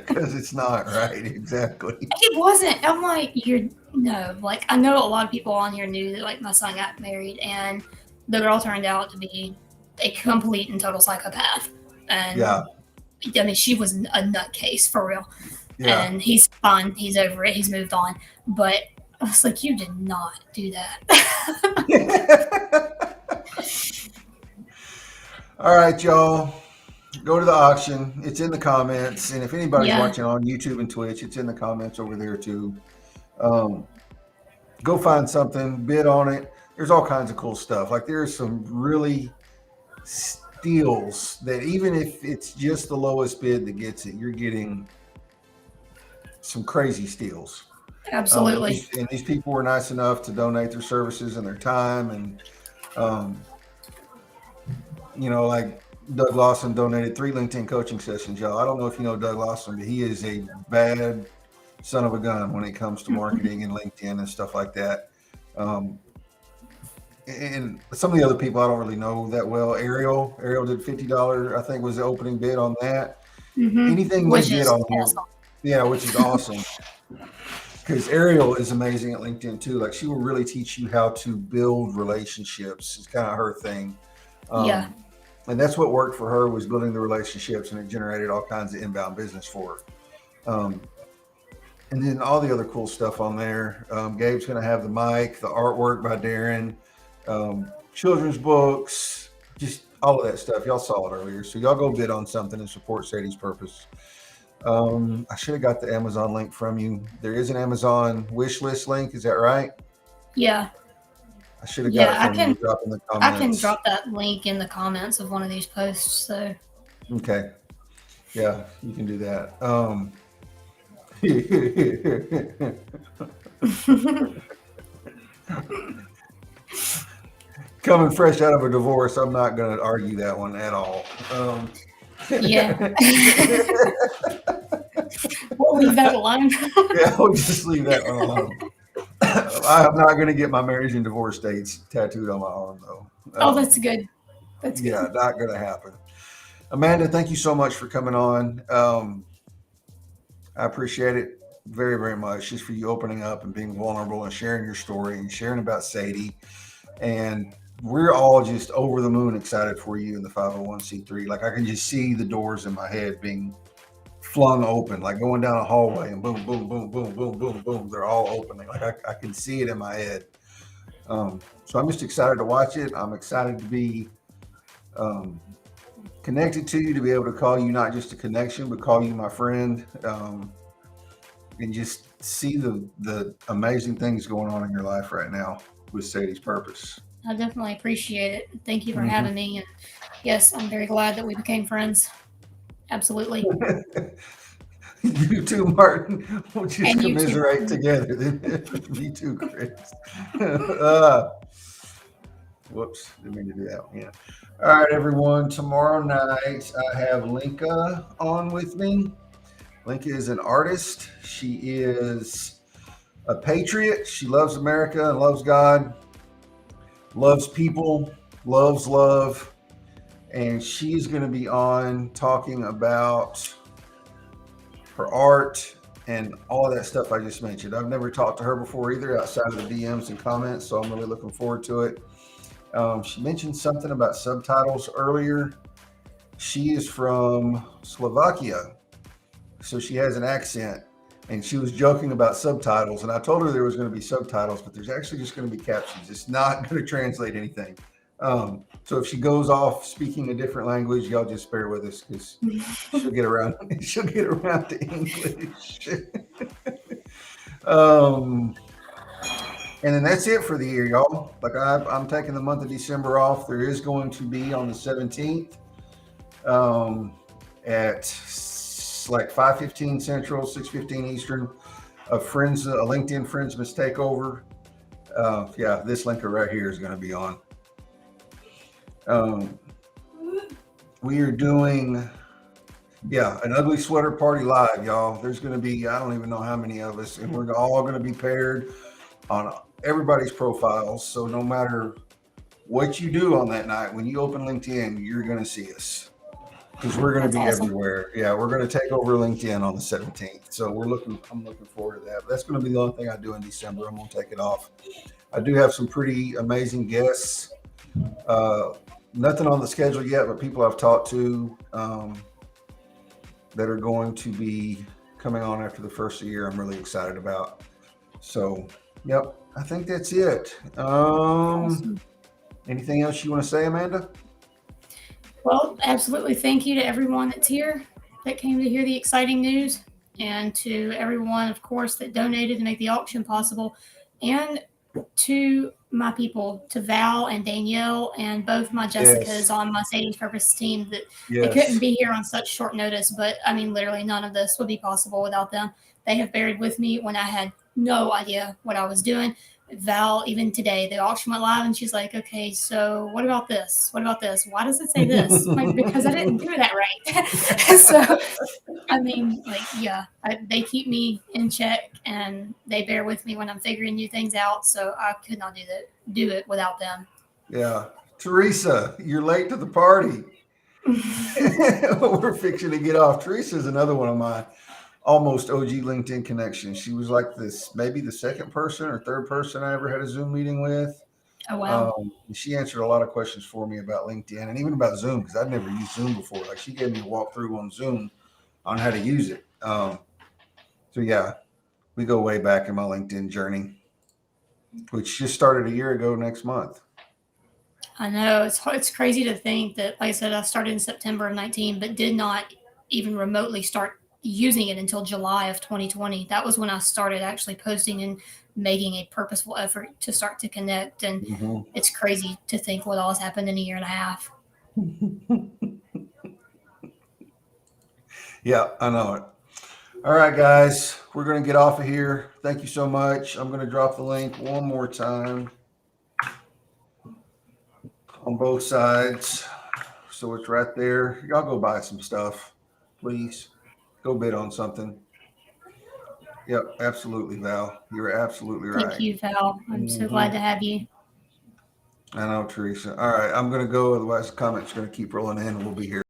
Because it's not right, exactly. It wasn't. I'm like, you're no. Like I know a lot of people on here knew that like my son got married, and the girl turned out to be a complete and total psychopath. And Yeah, I mean, she was a nutcase for real. yeah. And he's fine. He's over it. He's moved on. But I was like, you did not do that. All right, y'all. Go to the auction. It's in the comments. And if anybody's Yeah. watching on YouTube and Twitch, it's in the comments over there too. Go find something, bid on it. There's all kinds of cool stuff. Like there's some really steals that even if it's just the lowest bid that gets it, you're getting some crazy steals. Absolutely. And these people were nice enough to donate their services and their time. And, like Doug Lawson donated 3 LinkedIn coaching sessions, y'all. I don't know if you know Doug Lawson, but he is a bad son of a gun when it comes to marketing and LinkedIn and stuff like that. And some of the other people I don't really know that well. Ariel did $50, I think was the opening bid on that. Mm-hmm. Anything which you is get on awesome. here, yeah, which is awesome. Because Ariel is amazing at LinkedIn too. Like she will really teach you how to build relationships. It's kind of her thing. Yeah. And that's what worked for her, was building the relationships, and it generated all kinds of inbound business for her. And then all the other cool stuff on there. Gabe's going to have the mic, the artwork by Darren, children's books, just all of that stuff. Y'all saw it earlier. So y'all go bid on something and support Sadie's purpose. I should have got the Amazon link from you. There is an Amazon wish list link. Is that right? Yeah. I should have got it from you. Drop in the comments. I can drop that link in the comments of one of these posts. So. Okay. Yeah, you can do that. Coming fresh out of a divorce, I'm not going to argue that one at all. Yeah. We'll leave that alone. Yeah, we'll just leave that one alone. I'm not going to get my marriage and divorce dates tattooed on my arm, though. Oh, that's good. That's good. Yeah, not going to happen. Amanda, thank you so much for coming on. I appreciate it very, very much, just for you opening up and being vulnerable and sharing your story and sharing about Sadie. And we're all just over the moon excited for you in the 501c3. Like I can just see the doors in my head being flung open, like going down a hallway, and boom, boom, boom, boom, boom, boom, boom. They're all opening. Like I can see it in my head. So I'm just excited to watch it. I'm excited to be connected to you, to be able to call you not just a connection, but call you my friend, and just see the amazing things going on in your life right now with Sadie's purpose. I definitely appreciate it. Thank you for having me. And yes, I'm very glad that we became friends. Absolutely. You too, Martin. We'll just And you commiserate too. together. Me too, Chris. Whoops, didn't mean to do that one. Yeah. All right, everyone. Tomorrow night, I have Linka on with me. Linka is an artist. She is a patriot. She loves America and loves God, loves people, loves love. And she's going to be on talking about her art and all of that stuff I just mentioned. I've never talked to her before either, outside of the DMs and comments, so I'm really looking forward to it. She mentioned something about subtitles earlier. She is from Slovakia, so she has an accent, and she was joking about subtitles, and I told her there was going to be subtitles, but there's actually just going to be captions. It's not going to translate anything. So if she goes off speaking a different language, y'all just bear with us because she'll get around. She'll get around to English. um, and then that's it for the year, y'all. Like I'm taking the month of December off. There is going to be on the 17th at like 5:15 Central, 6:15 Eastern. A LinkedIn Friends Must Takeover. Yeah, this linker right here is going to be on. We are doing, an ugly sweater party live, y'all. There's going to be, I don't even know how many of us, and we're all going to be paired on everybody's profiles. So no matter what you do on that night, when you open LinkedIn, you're going to see us because we're going to be everywhere. Yeah, we're going to take over LinkedIn on the 17th. So I'm looking forward to that. But that's going to be the only thing I do in December. I'm going to take it off. I do have some pretty amazing guests. Nothing on the schedule yet, but people I've talked to that are going to be coming on after the first of the year, I'm really excited about. So, yep, I think that's it. Awesome. Anything else you want to say, Amanda? Well, absolutely. Thank you to everyone that's here that came to hear the exciting news, and to everyone, of course, that donated to make the auction possible, and to my people, to Val and Danielle, and both my Jessicas on my Sadie's Purpose team that they couldn't be here on such short notice. But I mean, literally none of this would be possible without them. They have buried with me when I had no idea what I was doing. Val, even today, the auction went live and she's like, okay, so what about this? What about this? Why does it say this? Like, because I didn't do that right. So, I mean, like, yeah, they keep me in check and they bear with me when I'm figuring new things out. So I could not do it without them. Yeah. Teresa, you're late to the party. We're fixing to get off. Teresa is another one of my almost OG LinkedIn connections. She was like maybe the second person or third person I ever had a Zoom meeting with. Oh, wow. She answered a lot of questions for me about LinkedIn and even about Zoom because I'd never used Zoom before. Like she gave me a walkthrough on Zoom on how to use it. So yeah, we go way back in my LinkedIn journey, which just started a year ago next month. I know it's crazy to think that, like I said, I started in September of 19, but did not even remotely start using it until July of 2020. That was when I started actually posting and making a purposeful effort to start to connect. And it's crazy to think what all has happened in a year and a half. Yeah, I know it. All right, guys, we're going to get off of here. Thank you so much. I'm going to drop the link one more time on both sides. So it's right there. Y'all go buy some stuff, please. Go bid on something. Yep, absolutely, Val. You're absolutely right. Thank you, Val. I'm so glad to have you. I know, Teresa. All right, I'm going to go. Otherwise, the comments are going to keep rolling in. We'll be here.